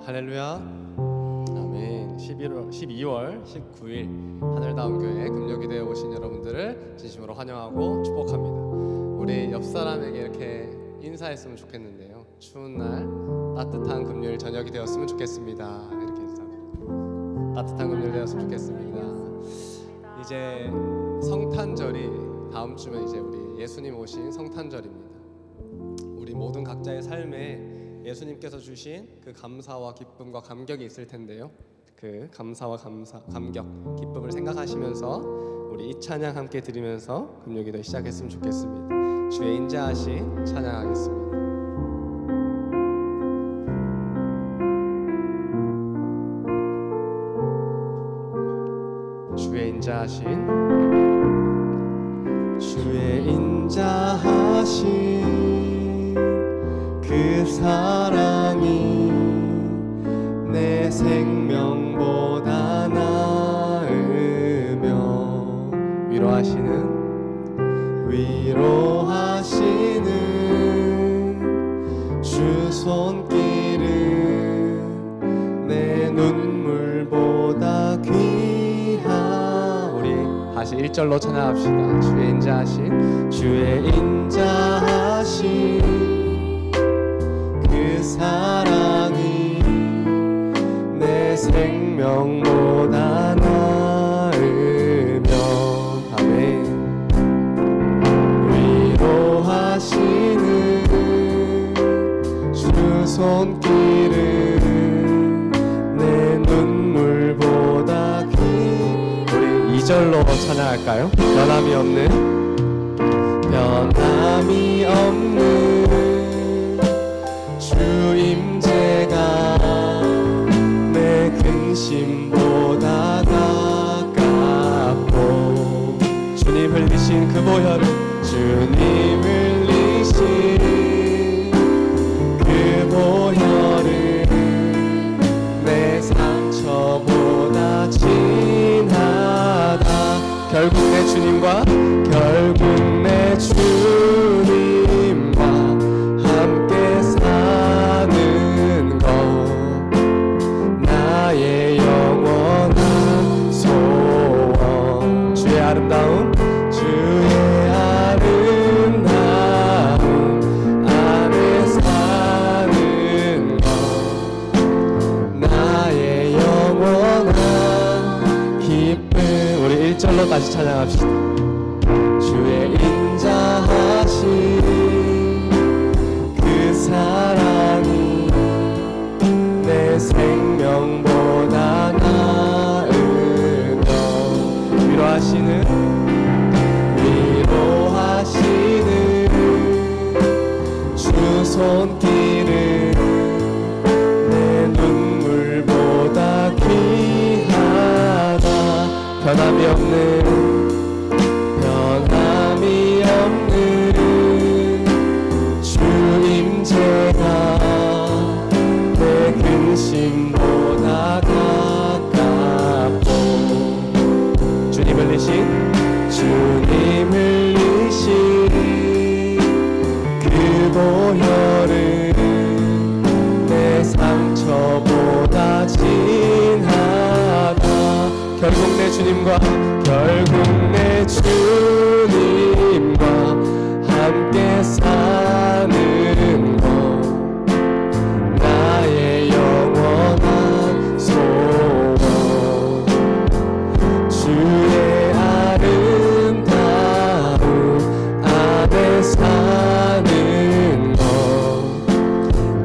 할렐루야. 아멘. 12월 19일 하늘다운교회 금요기도에 오신 여러분들을 진심으로 환영하고 축복합니다. 우리 옆 사람에게 이렇게 인사했으면 좋겠는데요. 추운 날 따뜻한 금요일 저녁이 되었으면 좋겠습니다. 이렇게 인사합니다. 따뜻한 금요일 되었으면 좋겠습니다. 이제 성탄절이 다음 주면 이제 우리 예수님 오신 성탄절입니다. 우리 모든 각자의 삶에 예수님께서 주신 그 감사와 기쁨과 감격이 있을 텐데요. 그 감사와 감격, 기쁨을 생각하시면서 우리 이 찬양 함께 드리면서 금요기도 시작했으면 좋겠습니다. 주의 인자하신 찬양하겠습니다. 주의 인자하신 그 사랑이 내 생명보다 나으며 위로하시는 주 손길은 내 눈물보다 귀하. 우리 다시 1절로 찬양합시다. 주의 인자하신 그 사랑이 내 생명보다 나으며 아멘. 위로하시는 주 손길은 내 눈물보다 우리 2절로 찬양할까요? 변함이 없는 주 임재가 내 근심보다 가깝고 주님 흘리신 그 보혈은 내 상처보다 진하다. 결국 내 주님과 함께 사는 것 나의 영원한 소원. 주의 아름다움 안에 사는 것 나의 영원한 기쁨. 우리 1절로 다시 찬양합시다. 주의 인자하신 그 사랑이 내 생명보다 나으며 위로하시는 주 손길은 내 눈물보다 귀하다. 변함이 없는 주 임재가 내 근심보다 가깝고 주님 흘리신 그 보혈은 내 상처보다 진하다. 결국 내 주님과 함께 사는 것 나의 영원한 소원. 주의 아름다움 안에 사는 것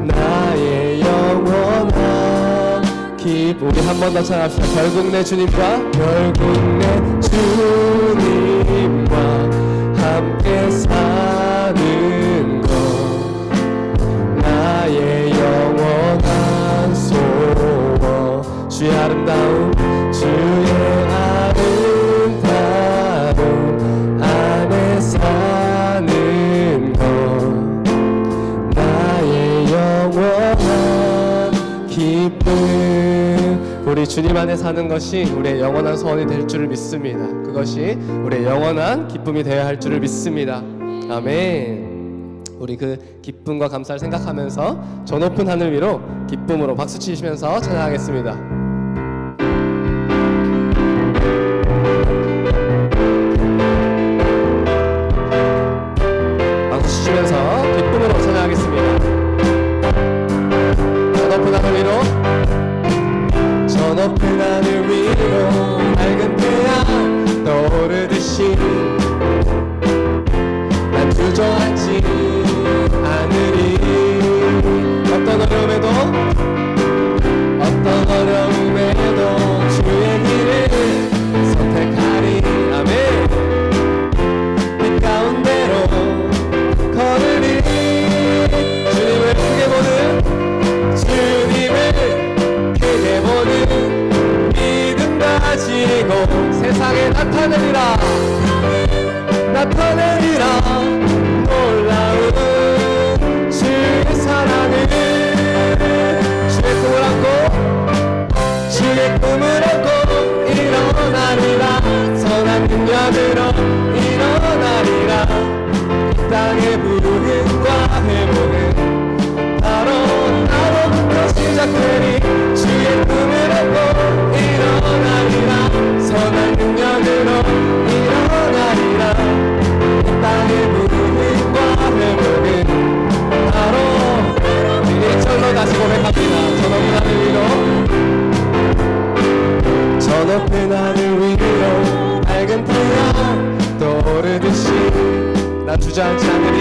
나의 영원한 기쁨. 우리 한 번 더 찬양합시다. 결국 내 주님과 함께 사는 것 나의 영원한 소원. 주의 아름다움 안에 사는 것 나의 영원한 기쁨. 우리 주님 안에 사는 것이 우리의 영원한 소원이 될 줄을 믿습니다. 그것이 우리의 영원한 기쁨이 되어야 할 줄을 믿습니다. 아멘. 우리 그 기쁨과 감사를 생각하면서 저 높은 하늘 위로 기쁨으로 박수 치시면서 찬양하겠습니다. 박수 치시면서 기쁨으로 찬양하겠습니다. 저 높은 하늘 위로, 저 높은 하늘 위로 밝은 태양 떠오르듯이 난 주저앉지 않으리. 어떤 어려움에도 주의 길을 선택하리. 아멘. 빛 가운데로 걸으리. 주님을 크게 보는, 주님을 크게 보는 믿음 가지고 세상에 나타내리라. 놀라운 주의 사랑을, 주의 꿈을 안고 일어나리라. 선한 능력으로 일어나리라. 이 땅의 부흥과 회복은 바로 나로부터 시작되리. 주의 꿈을 안고 일어나리라. 선한 능력으로 일어나리라. 땅의 부흥과 회복은 바로 우리 1절로 다시 고백합니다. 저 높은 하늘 위로 밝은 태양 떠오르듯이 난 주저앉지 않으리.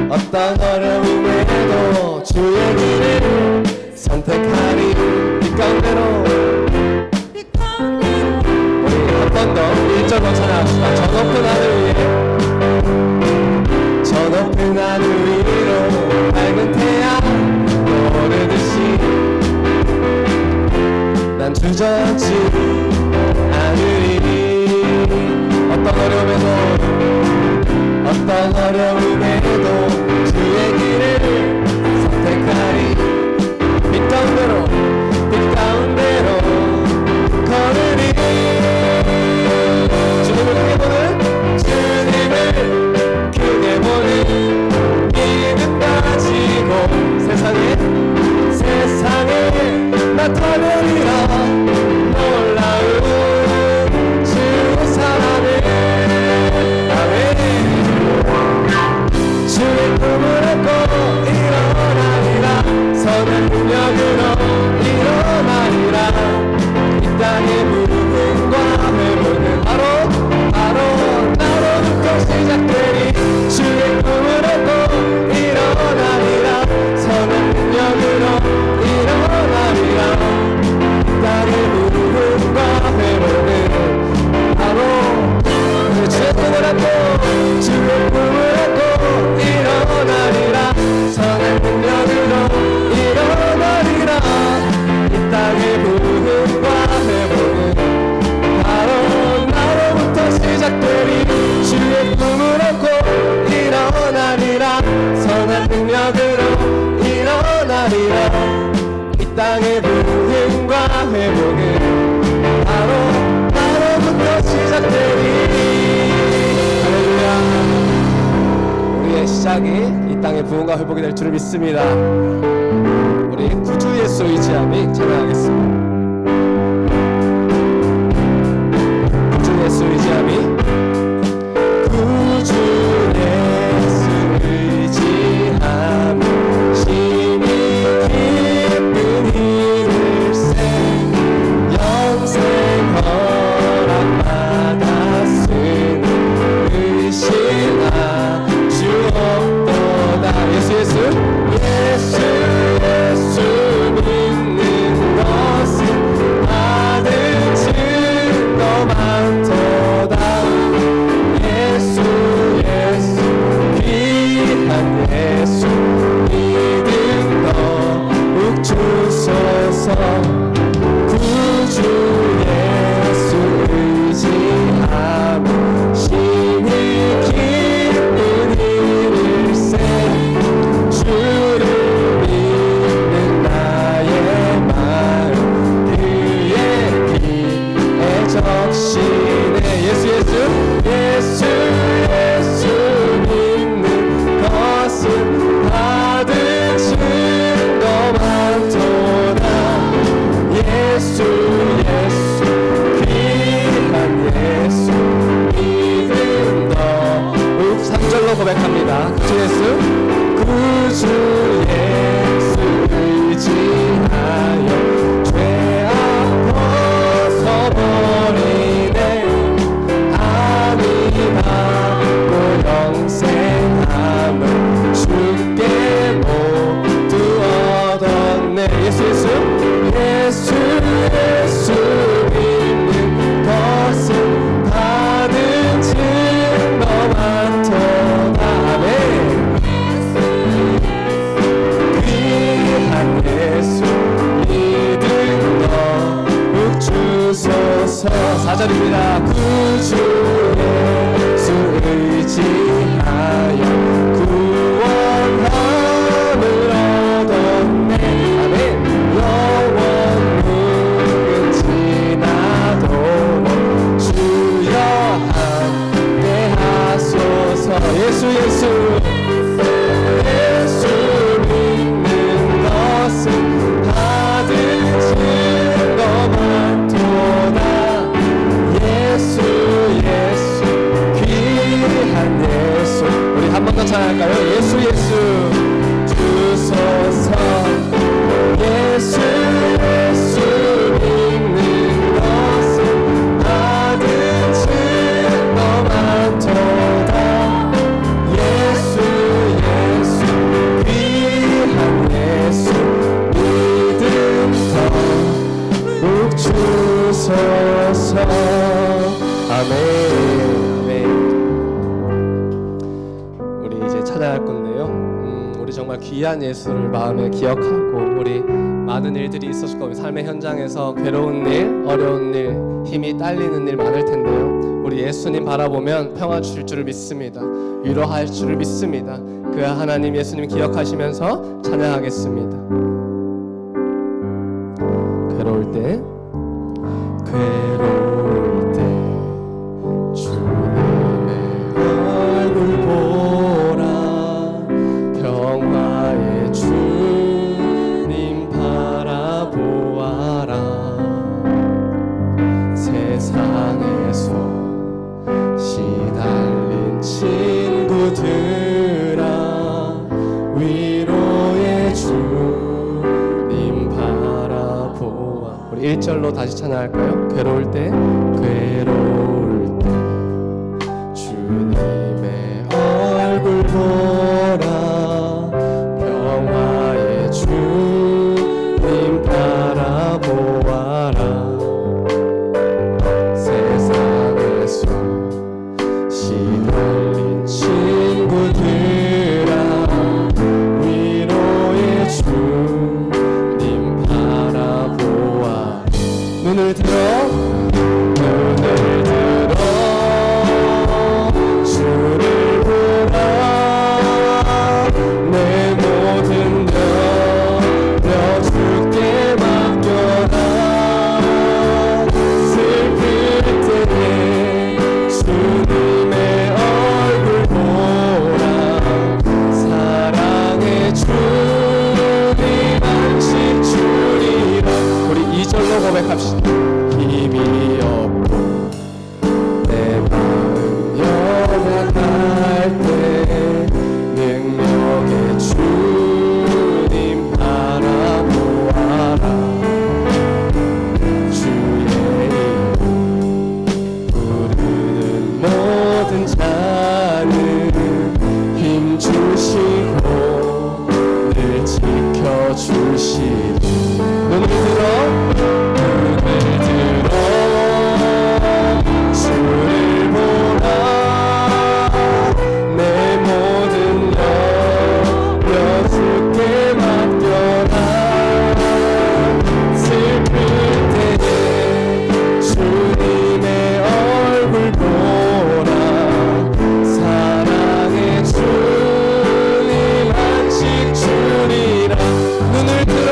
어떤 어려움에도 주의 길을 선택하리. 빛 가운데로 우리 한 번 더 1절로 찬양합시다. 저 높은 하늘 위로 밝은 태양 떠오르듯이 난 주저앉지 않으리. 어떤 어려움에도 주의 길을 선택하리. 빛 가운데로 걸으리. 주님을 크게 보는 믿음 가지고 세상에 나타내리라. 놀라운 주 사랑을. 아멘. 주의 꿈을 안고 일어나리라. 선한 능력으로 일어나리라. 이 땅의 부흥과 회복은 바로 나로부터 시작되리. 주의 꿈을 안고 일어나리라. 선한 능력으로 일어나리라. 이 땅의 부흥과 회복은 바로 주의 꿈을 안고 일어나리라. 선한 능력으로 일어나리라. 이 땅의 부흥과 회복은 바로 나로부터 시작되리. 주의 꿈을 안고 일어나리라. 선한 능력으로 일어나리라. 이 땅의 부흥과 회복은 바로 나로부터 시작되리. 우리의 시작이 이 땅의 부흥과 회복이 될 줄을 믿습니다. 우리 구주 예수 의지함이 찬양하겠습니다. 구주 예수 의지함이. 구주 예수 의지함이 심히 기쁜 일일세. 영생 허락 받았으니 의심하 주 없도다. 예수 믿는 것은 받은 증거 많도다. 정말 귀한 예수를 마음에 기억하고 우리 많은 일들이 있었을 겁니다. 삶의 현장에서 괴로운 일, 어려운 일, 힘이 딸리는 일 많을 텐데요. 우리 예수님 바라보면 평화 주실 줄을 믿습니다. 위로할 줄을 믿습니다. 그 하나님 예수님 기억하시면서 찬양하겠습니다. 괴로울 때 주님의 얼굴 보라 평화의 주님 바라보아라 세상에서 시달린 친구들아 위로의 주님 바라보아 우리 1절로 다시 찬양할까요? 괴로울 때 주님의 얼굴 보라 평화의 주님 바라보아라 세상에서 시달린 친구들아 위로의 주님 바라보아 눈을 들어 주를 보라 내 모든 염려 주께 맡겨라 슬플 때에 주님의 얼굴 보라 사랑의 주님 안식 주리라 우리 2절로 고백합시다 힘이 없고 내 마음 연약할 때 능력의 주님 바라보아라 주의 이름 부르는 모든 자는 힘주시고 늘 지켜주시리 눈을 들어 주를 보라 내 모든 염려 주께 맡겨라 슬플 때에 주님의 얼굴 보라 사랑의 주님 안식 주리라 눈을 들어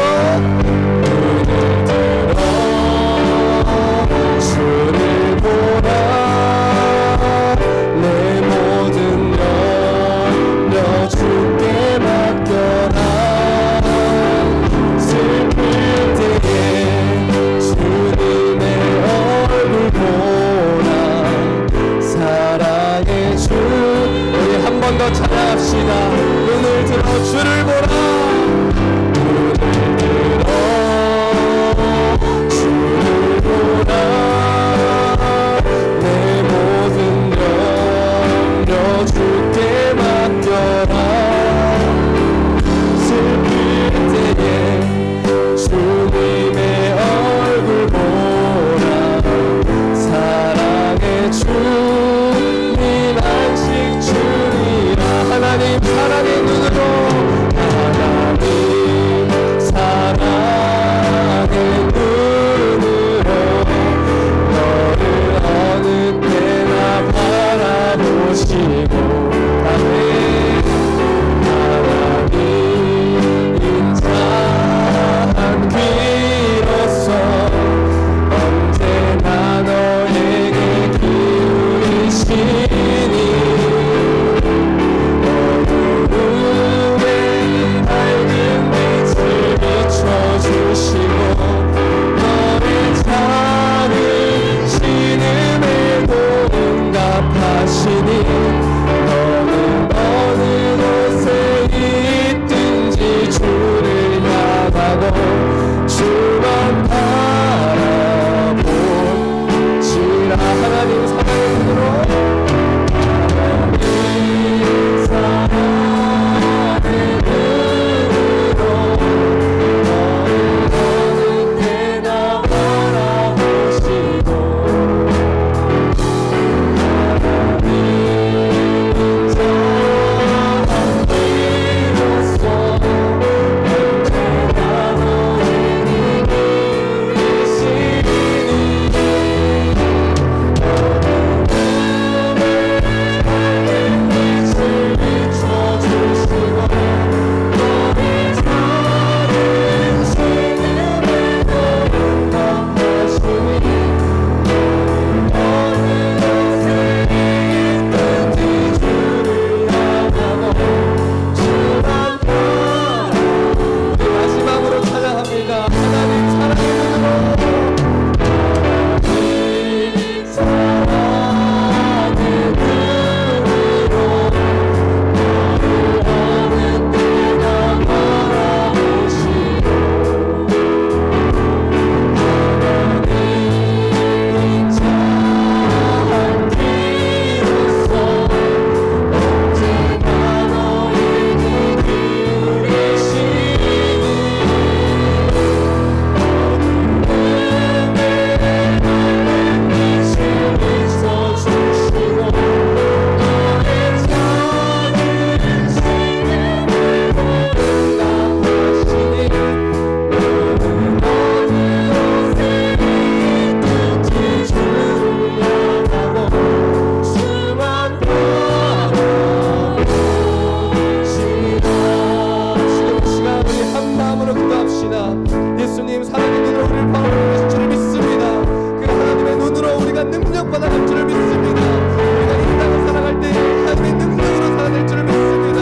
주시나 예수님 사랑의 눈으로 우리를 바라보는 줄을 믿습니다. 그 하나님의 눈으로 우리가 능력받아갈 줄을 믿습니다. 우리가 이 땅을 살아갈 때 하나님의 능력으로 살아낼 줄을 믿습니다.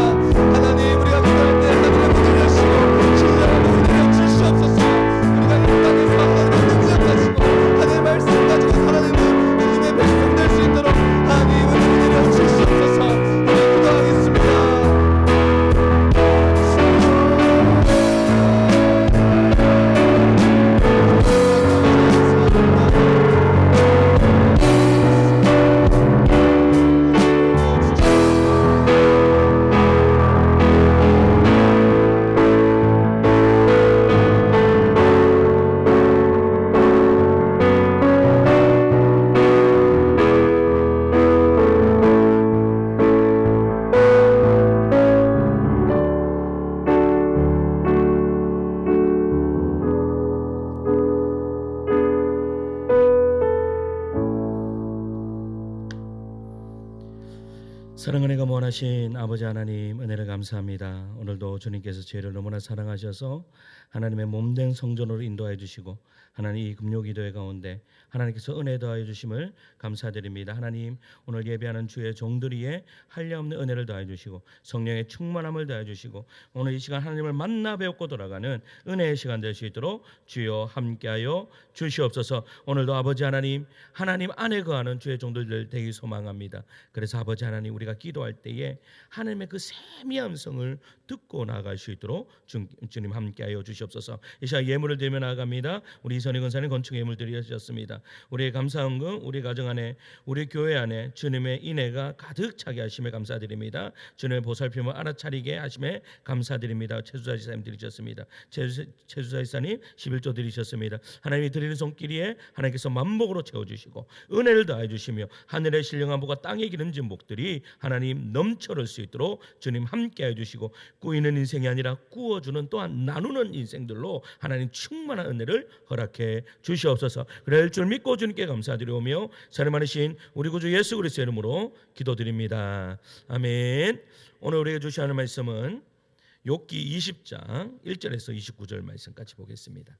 하나님 우리가 기도할 때 하나님의 문을 여시고 신령한 은혜를 주시옵소서. 우리가 이 땅에서 하나님의 능력 가지고 하나님의 말씀 가지고 살아내는 주님의 백성 될 수 있도록 하나님의 은혜를 주시옵소서. 우리 기도하겠습니다. 사랑은 은혜가 무한하신 아버지 하나님 은혜를 감사합니다. 오늘도 주님께서 저희를 너무나 사랑하셔서 하나님의 몸된 성전으로 인도하여 주시고 하나님 이 금요기도회 가운데 하나님께서 은혜 더하여 주심을 감사드립니다. 하나님 오늘 예배하는 주의 종들이에 한량없는 은혜를 더하여 주시고 성령의 충만함을 더하여 주시고 오늘 이 시간 하나님을 만나 배우고 돌아가는 은혜의 시간 될 수 있도록 주여 함께하여 주시옵소서. 오늘도 아버지 하나님 안에 거하는 주의 종들 되기 소망합니다. 그래서 아버지 하나님 우리가 기도할 때에 하나님의 그 세미한 음성을 듣고 나아갈 수 있도록 주님 함께하여 주시옵소서. 이 시간 예물을 드리며 나아갑니다. 우리 이선희 권사님 건축 예물 드리셨습니다. 우리의 감사헌금 우리 가정 안에 우리 교회 안에 주님의 인애가 가득 차게 하심에 감사드립니다. 주님의 보살핌을 알아차리게 하심에 감사드립니다. 최수자 지사님 드리셨습니다. 최수자 지사님 11조 드리셨습니다. 하나님이 드리는 손길이에 하나님께서 만복으로 채워주시고 은혜를 더해 주시며 하늘의 신령한 복과 땅의 기름진 복들이 하나님 넘쳐날 수 있도록 주님 함께해 주시고 꾸이는 인생이 아니라 꾸어주는 또한 나누는 인생들로 하나님 충만한 은혜를 허락해 주시옵소서. 그럴 줄 믿고 주님께 감사드리오며 사랑 많으신 우리 구주 예수 그리스도의 이름으로 기도드립니다. 아멘. 오늘 우리에게 주시는 말씀은 욥기 20장 1절에서 29절 말씀까지 보겠습니다.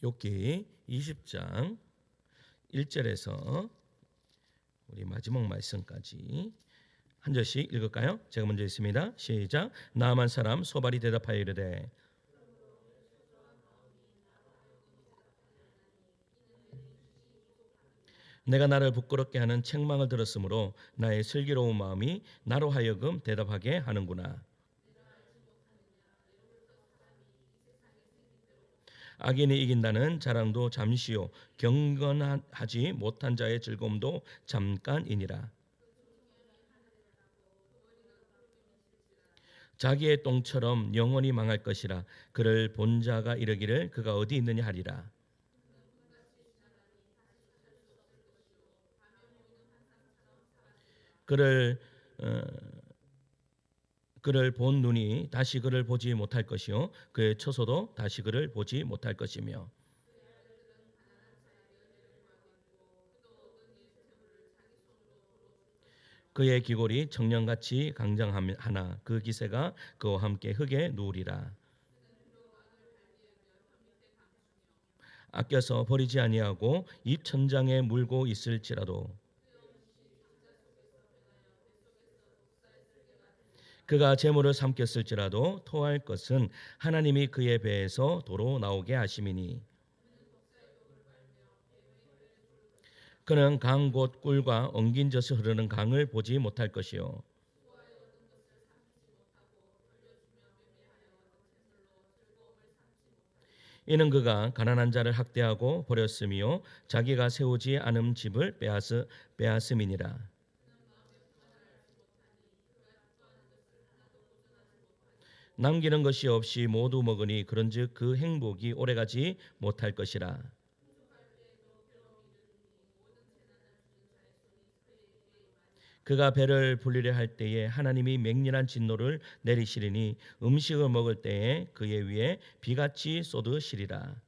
욥기 20장 1절에서 우리 마지막 말씀까지 한 절씩 읽을까요? 제가 먼저 읽습니다. 시작. 나아만 사람 소발이 대답하여 이르되 내가 나를 부끄럽게 하는 책망을 들었으므로 나의 슬기로운 마음이 나로 하여금 대답하게 하는구나. 악인이 이긴다는 자랑도 잠시요 경건하지 못한 자의 즐거움도 잠깐이니라. 자기의 똥처럼 영원히 망할 것이라. 그를 본 자가 이르기를 그가 어디 있느냐 하리라. 그를 본 눈이 다시 그를 보지 못할 것이요 그의 처소도 다시 그를 보지 못할 것이며 그의 기골이 청년같이 강장하나 그 기세가 그와 함께 흙에 누우리라. 아껴서 버리지 아니하고 입 천장에 물고 있을지라도 그가 재물을 삼켰을지라도 토할 것은 하나님이 그의 배에서 도로 나오게 하심이니 그는 강 곧 꿀과 엉긴 젖이 흐르는 강을 보지 못할 것이요 이는 그가 가난한 자를 학대하고 버렸으며 자기가 세우지 않은 집을 빼앗음이니라. 남기는 것이 없이 모두 먹으니 그런즉 그 행복이 오래가지 못할 것이라. 그가 배를 불리려 할 때에 하나님이 맹렬한 진노를 내리시리니 음식을 먹을 때에 그의 위에 비같이 쏟으시리라.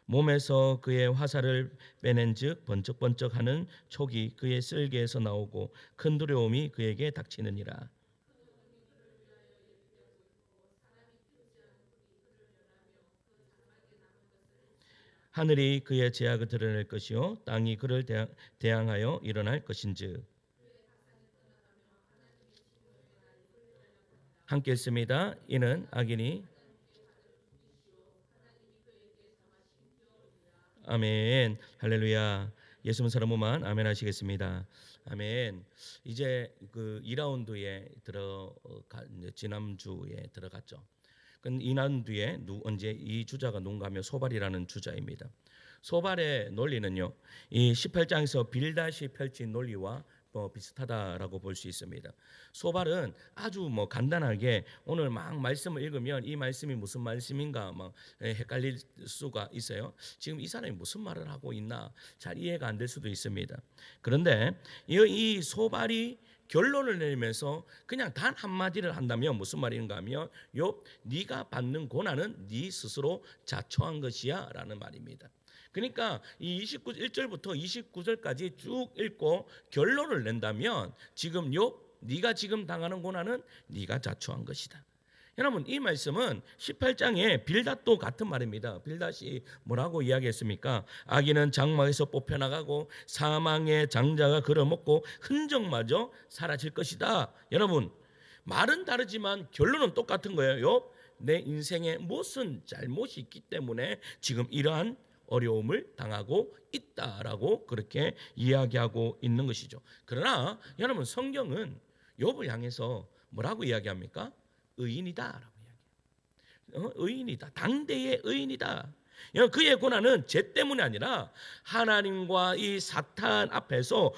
몸에서 그의 화살을 빼낸즉 번쩍번쩍하는 촉이 그의 쓸개에서 나오고 큰 두려움이 그에게 닥치느니라. 하늘이 그의 제약을 드러낼 것이요 땅이 그를 대항하여 일어날 것인즉. 함께 읽습니다. 이는 악인이 아멘. 할렐루야. 예수 믿는 사람만 아멘 하시겠습니다. 아멘. 이제 그 2라운드에 지난주에 들어갔죠. 이 라운드에 언제 이 주자가 누군가 하면 소발이라는 주자입니다. 소발의 논리는요, 이 18장에서 빌닷이 펼친 논리와 비슷하다라고 볼 수 있습니다. 소발은 아주 간단하게 오늘 막 말씀을 읽으면 이 말씀이 무슨 말씀인가 막 헷갈릴 수가 있어요. 지금 이 사람이 무슨 말을 하고 있나 잘 이해가 안 될 수도 있습니다. 그런데 이 소발이 결론을 내리면서 그냥 단 한마디를 한다면 무슨 말인가 하면 네가 받는 고난은 네 스스로 자초한 것이야 라는 말입니다. 그러니까 이 1절부터 29절까지 쭉 읽고 결론을 낸다면 지금 네가 지금 당하는 고난은 네가 자초한 것이다. 여러분 이 말씀은 18장에 빌닷도 같은 말입니다. 빌닷이 뭐라고 이야기했습니까? 악인은 장막에서 뽑혀나가고 사망의 장자가 걸어먹고 흔적마저 사라질 것이다. 여러분 말은 다르지만 결론은 똑같은 거예요. 내 인생에 무슨 잘못이 있기 때문에 지금 이러한 어려움을 당하고 있다라고 그렇게 이야기하고 있는 것이죠. 그러나 여러분 성경은 욥을 향해서 뭐라고 이야기합니까? 의인이다라고 이야기해요. 의인이다. 당대의 의인이다. 그의 고난은 죄 때문이 아니라 하나님과 이 사탄 앞에서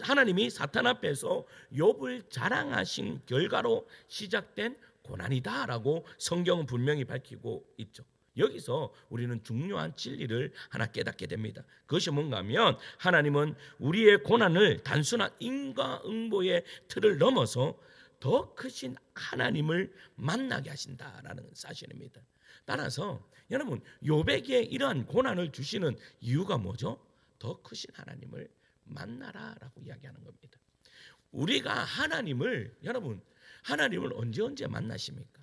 하나님이 사탄 앞에서 욥을 자랑하신 결과로 시작된 고난이다라고 성경은 분명히 밝히고 있죠. 여기서 우리는 중요한 진리를 하나 깨닫게 됩니다. 그것이 뭔가 하면 하나님은 우리의 고난을 단순한 인과응보의 틀을 넘어서 더 크신 하나님을 만나게 하신다라는 사실입니다. 따라서 여러분 욥에게 이러한 고난을 주시는 이유가 뭐죠? 더 크신 하나님을 만나라라고 이야기하는 겁니다. 우리가 하나님을 언제 만나십니까?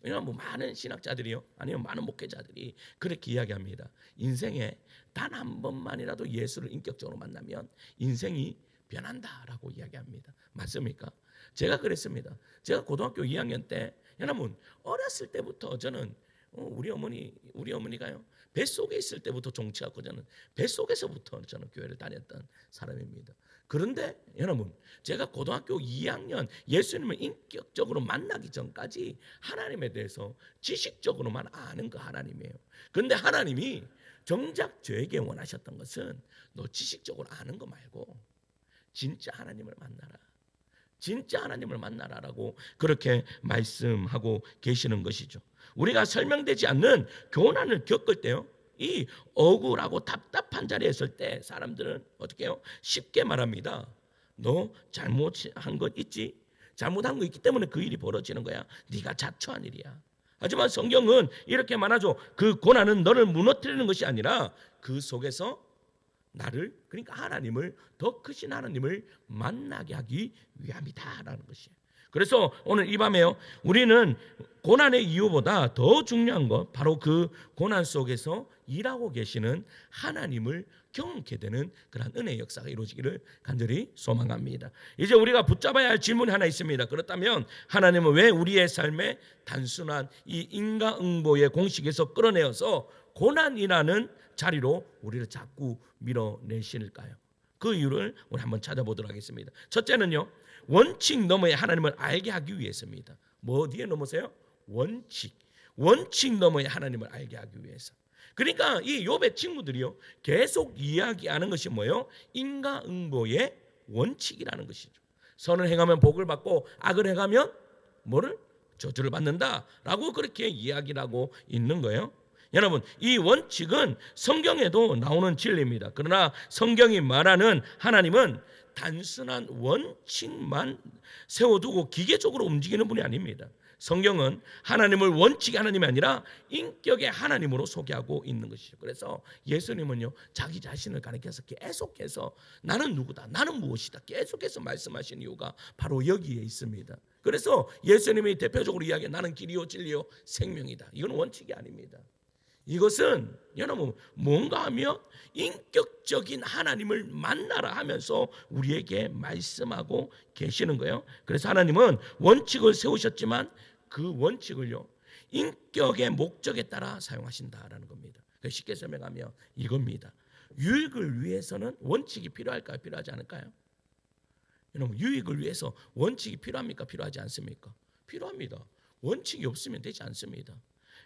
왜냐하면 많은 신학자들이요, 아니면 많은 목회자들이 그렇게 이야기합니다. 인생에 단 한 번만이라도 예수를 인격적으로 만나면 인생이 변한다라고 이야기합니다. 맞습니까? 제가 그랬습니다. 제가 고등학교 2학년 때, 여러분 어렸을 때부터 저는 우리 어머니가요 뱃속에 있을 때부터 종치갖고 저는 뱃속에서부터 저는 교회를 다녔던 사람입니다. 그런데 여러분 제가 고등학교 2학년 예수님을 인격적으로 만나기 전까지 하나님에 대해서 지식적으로만 아는 그 하나님이에요. 그런데 하나님이 정작 저에게 원하셨던 것은 너 지식적으로 아는 거 말고 진짜 하나님을 만나라. 진짜 하나님을 만나라라고 그렇게 말씀하고 계시는 것이죠. 우리가 설명되지 않는 고난을 겪을 때요, 이 억울하고 답답한 자리에 있을 때 사람들은 어떻게 해요? 쉽게 말합니다. 너 잘못한 것 있지? 잘못한 거 있기 때문에 그 일이 벌어지는 거야. 네가 자초한 일이야. 하지만 성경은 이렇게 말하죠. 그 고난은 너를 무너뜨리는 것이 아니라 그 속에서 나를, 그러니까 하나님을, 더 크신 하나님을 만나게 하기 위함이다라는 것이에요. 그래서 오늘 이 밤에요, 우리는 고난의 이유보다 더 중요한 것, 바로 그 고난 속에서 일하고 계시는 하나님을 경험케 되는 그런 은혜의 역사가 이루어지기를 간절히 소망합니다. 이제 우리가 붙잡아야 할 질문이 하나 있습니다. 그렇다면 하나님은 왜 우리의 삶에 단순한 이 인과응보의 공식에서 끌어내어서 고난이라는 자리로 우리를 자꾸 밀어내실까요? 그 이유를 우리 한번 찾아보도록 하겠습니다. 첫째는요, 원칙 너머의 하나님을 알게 하기 위해서입니다. 뭐 어디에 넘어서요? 원칙 너머의 하나님을 알게 하기 위해서. 그러니까 이 욥의 친구들이요 계속 이야기하는 것이 뭐예요? 인과응보의 원칙이라는 것이죠. 선을 행하면 복을 받고 악을 행하면 뭐를? 저주를 받는다라고 그렇게 이야기를 하고 있는 거예요. 여러분, 이 원칙은 성경에도 나오는 진리입니다. 그러나 성경이 말하는 하나님은 단순한 원칙만 세워두고 기계적으로 움직이는 분이 아닙니다. 성경은 하나님을 원칙의 하나님이 아니라 인격의 하나님으로 소개하고 있는 것이죠. 그래서 예수님은요, 자기 자신을 가리켜서 계속해서 나는 누구다, 나는 무엇이다 계속해서 말씀하신 이유가 바로 여기에 있습니다. 그래서 예수님이 대표적으로 이야기한 나는 길이요 진리요 생명이다, 이건 원칙이 아닙니다. 이것은 여러분 뭔가 하면 인격적인 하나님을 만나라 하면서 우리에게 말씀하고 계시는 거예요. 그래서 하나님은 원칙을 세우셨지만 그 원칙을요, 인격의 목적에 따라 사용하신다라는 겁니다. 쉽게 설명하면 이겁니다. 유익을 위해서는 원칙이 필요할까요? 필요하지 않을까요? 여러분, 유익을 위해서 원칙이 필요합니까? 필요하지 않습니까? 필요합니다. 원칙이 없으면 되지 않습니다.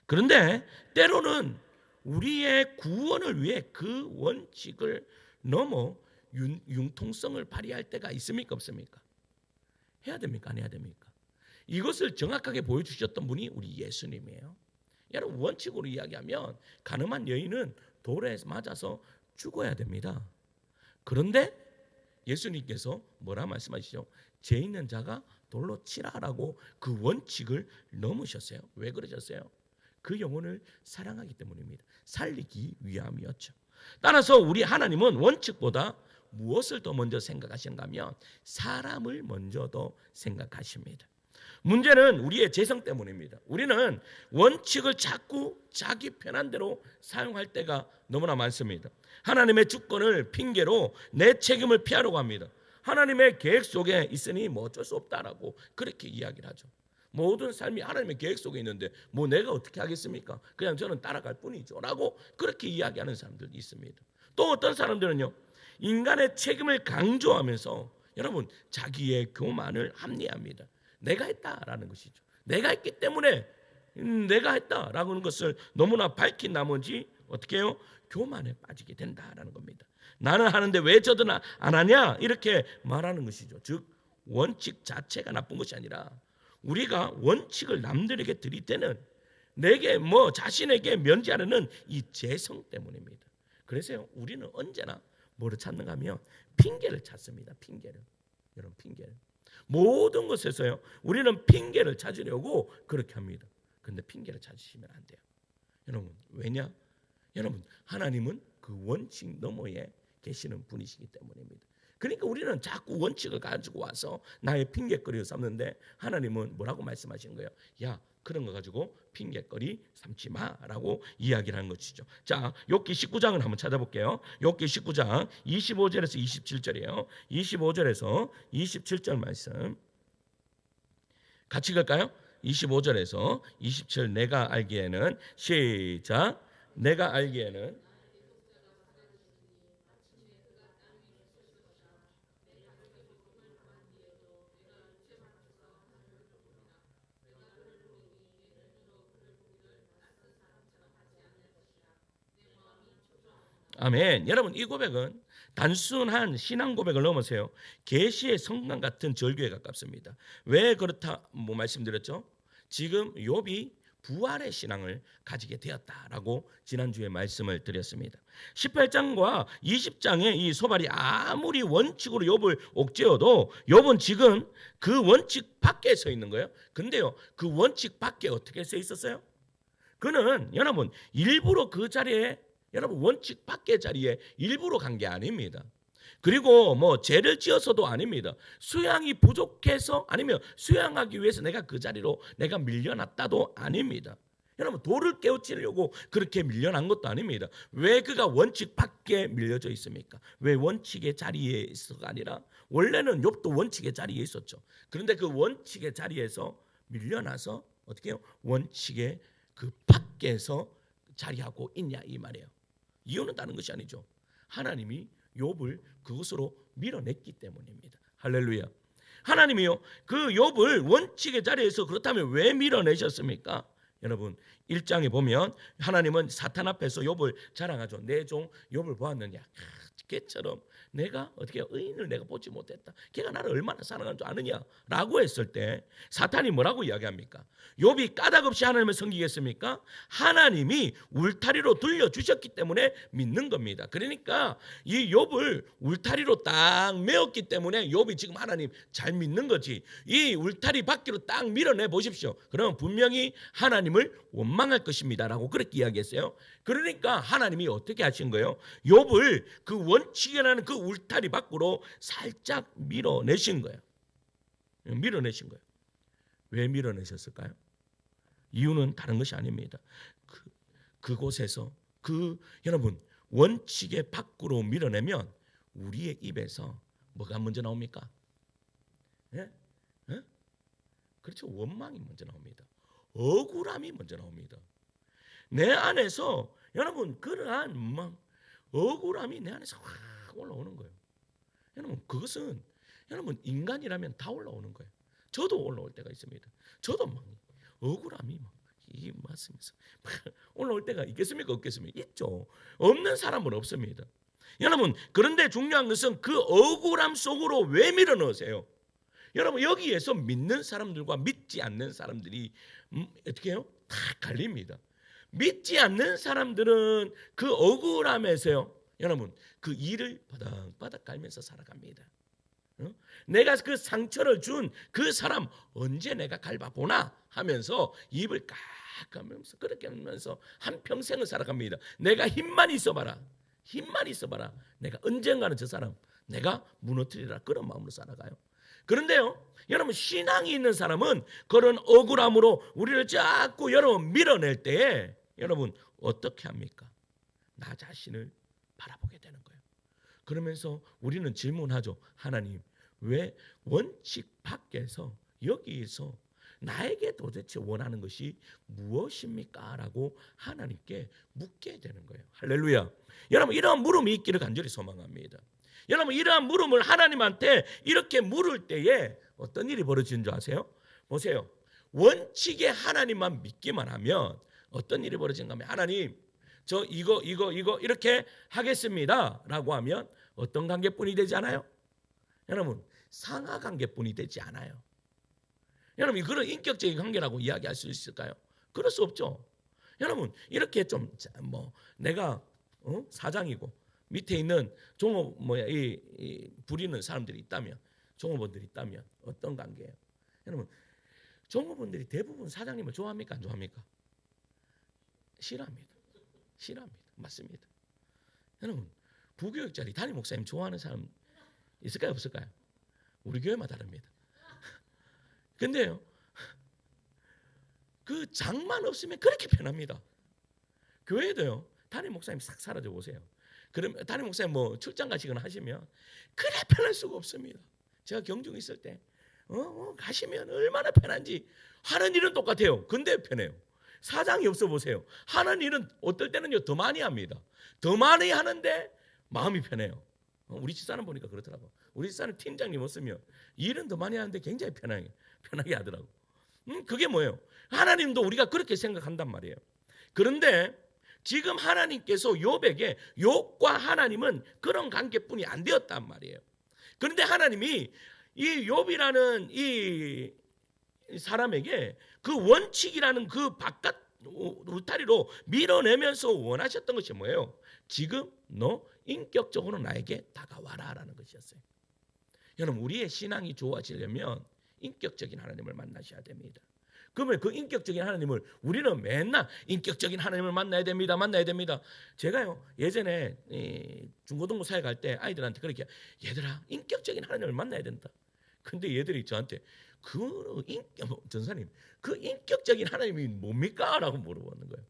그런데 때로는 우리의 구원을 위해 그 원칙을 넘어 융통성을 발휘할 때가 있습니까? 없습니까? 해야 됩니까? 안 해야 됩니까? 이것을 정확하게 보여주셨던 분이 우리 예수님이에요. 여러분, 원칙으로 이야기하면 가늠한 여인은 돌에 맞아서 죽어야 됩니다. 그런데 예수님께서 뭐라 말씀하시죠? 죄 있는 자가 돌로 치라라고 그 원칙을 넘으셨어요. 왜 그러셨어요? 그 영혼을 사랑하기 때문입니다. 살리기 위함이었죠. 따라서 우리 하나님은 원칙보다 무엇을 더 먼저 생각하시는가 하면 사람을 먼저 더 생각하십니다. 문제는 우리의 재성 때문입니다. 우리는 원칙을 자꾸 자기 편한 대로 사용할 때가 너무나 많습니다. 하나님의 주권을 핑계로 내 책임을 피하려고 합니다. 하나님의 계획 속에 있으니 뭐 어쩔 수 없다라고 그렇게 이야기를 하죠. 모든 삶이 하나님의 계획 속에 있는데 뭐 내가 어떻게 하겠습니까? 그냥 저는 따라갈 뿐이죠 라고 그렇게 이야기하는 사람들이 있습니다. 또 어떤 사람들은요, 인간의 책임을 강조하면서 여러분 자기의 교만을 합리합니다. 내가 했다라는 것이죠. 내가 했기 때문에 내가 했다라고 하는 것을 너무나 밝힌 나머지 어떻게 해요? 교만에 빠지게 된다라는 겁니다. 나는 하는데 왜 저들은 안 하냐? 이렇게 말하는 것이죠. 즉 원칙 자체가 나쁜 것이 아니라 우리가 원칙을 남들에게 들이대는 내게 뭐 자신에게 면제하려는 이 재성 때문입니다. 그래서 우리는 언제나 뭐를 찾는가 하면 핑계를 찾습니다. 핑계를. 여러분, 핑계를. 모든 것에서요, 우리는 핑계를 찾으려고 그렇게 합니다. 그런데 핑계를 찾으시면 안 돼요. 여러분, 왜냐? 여러분, 하나님은 그 원칙 너머에 계시는 분이시기 때문입니다. 그러니까 우리는 자꾸 원칙을 가지고 와서 나의 핑계거리를 삼는데 하나님은 뭐라고 말씀하신 거예요? 야, 그런 거 가지고 핑계거리 삼지 마라고 이야기를 하는 것이죠. 자, 욥기 19장을 한번 찾아볼게요. 욥기 19장 25절에서 27절이에요. 25절에서 27절 말씀 같이 갈까요? 25절에서 27절 내가 알기에는 시작. 내가 알기에는 아멘. 여러분, 이 고백은 단순한 신앙 고백을 넘어서요, 계시의 성강 같은 절규에 가깝습니다. 왜 그렇다 뭐 말씀드렸죠? 지금 욥이 부활의 신앙을 가지게 되었다라고 지난주에 말씀을 드렸습니다. 18장과 20장의 이 소발이 아무리 원칙으로 욥을 옥죄어도 욥은 지금 그 원칙 밖에 서 있는 거예요. 근데요, 그 원칙 밖에 어떻게 서 있었어요? 그는 여러분 일부러 그 자리에, 여러분 원칙 밖의 자리에 일부러 간 게 아닙니다. 그리고 뭐 죄를 지어서도 아닙니다. 수양이 부족해서 아니면 수양하기 위해서 내가 그 자리로 내가 밀려났다도 아닙니다. 여러분, 돌을 깨우치려고 그렇게 밀려난 것도 아닙니다. 왜 그가 원칙 밖에 밀려져 있습니까? 왜 원칙의 자리에 있어가 아니라 원래는 욥도 원칙의 자리에 있었죠. 그런데 그 원칙의 자리에서 밀려나서 어떻게 해요? 원칙의 그 밖에서 자리하고 있냐 이 말이에요. 이유는 다른 것이 아니죠. 하나님이 욥을 그것으로 밀어냈기 때문입니다. 할렐루야. 하나님이요, 그 욥을 원칙의 자리에서 그렇다면 왜 밀어내셨습니까? 여러분, 1장에 보면 하나님은 사탄 앞에서 욥을 자랑하죠. 내 종 욥을 보았느냐, 개처럼 내가 어떻게 의인을 내가 보지 못했다. 걔가 나를 얼마나 사랑하는 줄 아느냐라고 했을 때 사탄이 뭐라고 이야기합니까? 욥이 까닭 없이 하나님을 섬기겠습니까? 하나님이 울타리로 들려주셨기 때문에 믿는 겁니다. 그러니까 이 욥을 울타리로 딱 메었기 때문에 욥이 지금 하나님 잘 믿는 거지. 이 울타리 밖으로 딱 밀어내 보십시오. 그러면 분명히 하나님을 원망할 것입니다라고 그렇게 이야기했어요. 그러니까 하나님이 어떻게 하신 거예요? 욥을 그 원칙이라는 그 울타리 밖으로 살짝 밀어내신 거예요. 밀어내신 거예요. 왜 밀어내셨을까요? 이유는 다른 것이 아닙니다. 그곳에서 여러분 원칙의 밖으로 밀어내면 우리의 입에서 뭐가 먼저 나옵니까? 예? 예? 그렇죠. 원망이 먼저 나옵니다. 억울함이 먼저 나옵니다. 내 안에서 여러분 그러한 억울함이 내 안에서 확 올라오는 거예요. 여러분 그것은 여러분 인간이라면 다 올라오는 거예요. 저도 올라올 때가 있습니다. 저도 막 억울함이 이 맞으면서 올라올 때가 있겠습니까? 없겠습니까? 있죠. 없는 사람은 없습니다. 여러분 그런데 중요한 것은 그 억울함 속으로 왜 밀어넣으세요? 여러분 여기에서 믿는 사람들과 믿지 않는 사람들이 어떻게 해요? 다 갈립니다. 믿지 않는 사람들은 그 억울함에서요, 여러분 그 일을 바닥바닥 깔면서 살아갑니다. 내가 그 상처를 준 그 사람 언제 내가 갈바보나 하면서 입을 깎으면서 그렇게 하면서 한평생을 살아갑니다. 내가 힘만 있어봐라. 내가 언젠가는 저 사람 내가 무너뜨리라 그런 마음으로 살아가요. 그런데요 여러분 신앙이 있는 사람은 그런 억울함으로 우리를 자꾸 여러분 밀어낼 때에 여러분 어떻게 합니까? 나 자신을 바라보게 되는 거예요. 그러면서 우리는 질문하죠. 하나님 왜 원칙 밖에서 여기에서 나에게 도대체 원하는 것이 무엇입니까? 라고 하나님께 묻게 되는 거예요. 할렐루야. 여러분 이러한 물음이 있기를 간절히 소망합니다. 여러분 이러한 물음을 하나님한테 이렇게 물을 때에 어떤 일이 벌어지는 줄 아세요? 보세요. 원칙에 하나님만 믿기만 하면 어떤 일이 벌어지는가 하면 하나님 저 이거 이렇게 하겠습니다 라고 하면 어떤 관계뿐이 되지 않아요? 여러분 상하 관계뿐이 되지 않아요. 여러분 그런 인격적인 관계라고 이야기할 수 있을까요? 그럴 수 없죠. 여러분 이렇게 좀 내가 사장이고 밑에 있는 종업 이 부리는 사람들이 있다면 종업원들이 있다면 어떤 관계예요? 여러분 종업원들이 대부분 사장님을 좋아합니까? 안 좋아합니까? 싫어합니다. 맞습니다. 여러분 부교육자리 담임 목사님 좋아하는 사람 있을까요? 없을까요? 우리 교회만 다릅니다. 근데요 그 장만 없으면 그렇게 편합니다. 교회도요 담임 목사님 싹 사라져 보세요. 그럼 담임 목사님 출장 가시거나 하시면 그래 편할 수가 없습니다. 제가 경중에 있을 때 가시면 얼마나 편한지. 하는 일은 똑같아요. 근데 편해요. 사장이 없어 보세요. 하는 일은 어떨 때는요 더 많이 합니다. 더 많이 하는데 마음이 편해요. 우리 집사람 보니까 그렇더라고. 우리 집사람 팀장님 없으면 일은 더 많이 하는데 굉장히 편하게 하더라고. 그게 뭐예요? 하나님도 우리가 그렇게 생각한단 말이에요. 그런데 지금 하나님께서 욥에게 욥과 하나님은 그런 관계뿐이 안 되었단 말이에요. 그런데 하나님이 이 욥이라는 이 사람에게 그 원칙이라는 그 바깥 울타리로 밀어내면서 원하셨던 것이 뭐예요? 지금 너 인격적으로 나에게 다가와라 라는 것이었어요. 여러분 우리의 신앙이 좋아지려면 인격적인 하나님을 만나셔야 됩니다. 그러면 그 인격적인 하나님을 우리는 맨날 인격적인 하나님을 만나야 됩니다. 제가요 예전에 중고등부 사회 갈 때 아이들한테 그렇게 얘들아 인격적인 하나님을 만나야 된다. 근데 얘들이 저한테 전사님 그 인격적인 하나님이 뭡니까? 라고 물어보는 거예요.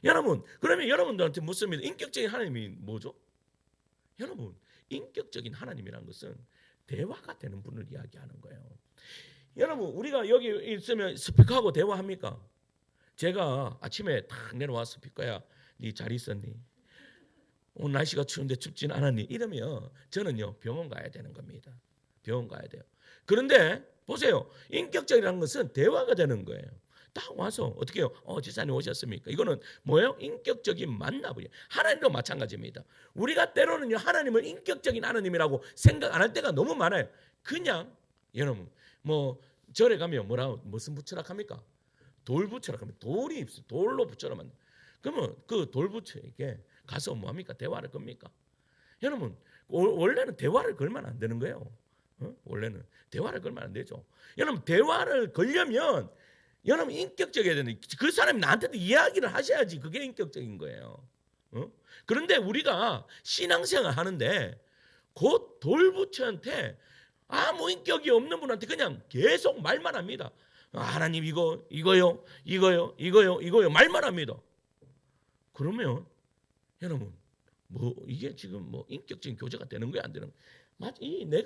여러분 그러면 여러분들한테 묻습니다. 인격적인 하나님이 뭐죠? 여러분 인격적인 하나님이란 것은 대화가 되는 분을 이야기하는 거예요. 여러분 우리가 여기 있으면 스피커하고 대화합니까? 제가 아침에 탁 내려와 스피커야 네 잘 있었니? 오늘 날씨가 추운데 춥진 않았니? 이러면 저는요 병원 가야 되는 겁니다. 병원 가야 돼요. 그런데 보세요. 인격적이라는 것은 대화가 되는 거예요. 딱 와서 어떻게 해요? 지사님 오셨습니까? 이거는 뭐예요? 인격적인 만남이에요. 하나님도 마찬가지입니다. 우리가 때로는요 하나님을 인격적인 하나님이라고 생각 안 할 때가 너무 많아요. 그냥 여러분 뭐 절에 가면 무슨 부처락 합니까? 돌 부처락 하면 돌이 있어. 돌로 부처락 만나. 그러면 그 돌 부처에게 가서 뭐 합니까? 대화를 겁니까? 여러분 원래는 대화를 걸면 안 되는 거예요. 원래는 대화를 걸면 안 되죠. 여러분 대화를 걸려면 여러분 인격적이어야 되는 그 사람이 나한테도 이야기를 하셔야지 그게 인격적인 거예요. 그런데 우리가 신앙생활 하는데 곧 돌부처한테 아무 인격이 없는 분한테 그냥 계속 말만 합니다. 하나님 이거요 말만 합니다. 그러면 여러분 뭐 이게 지금 뭐 인격적인 교제가 되는 거야 안 되는 거야?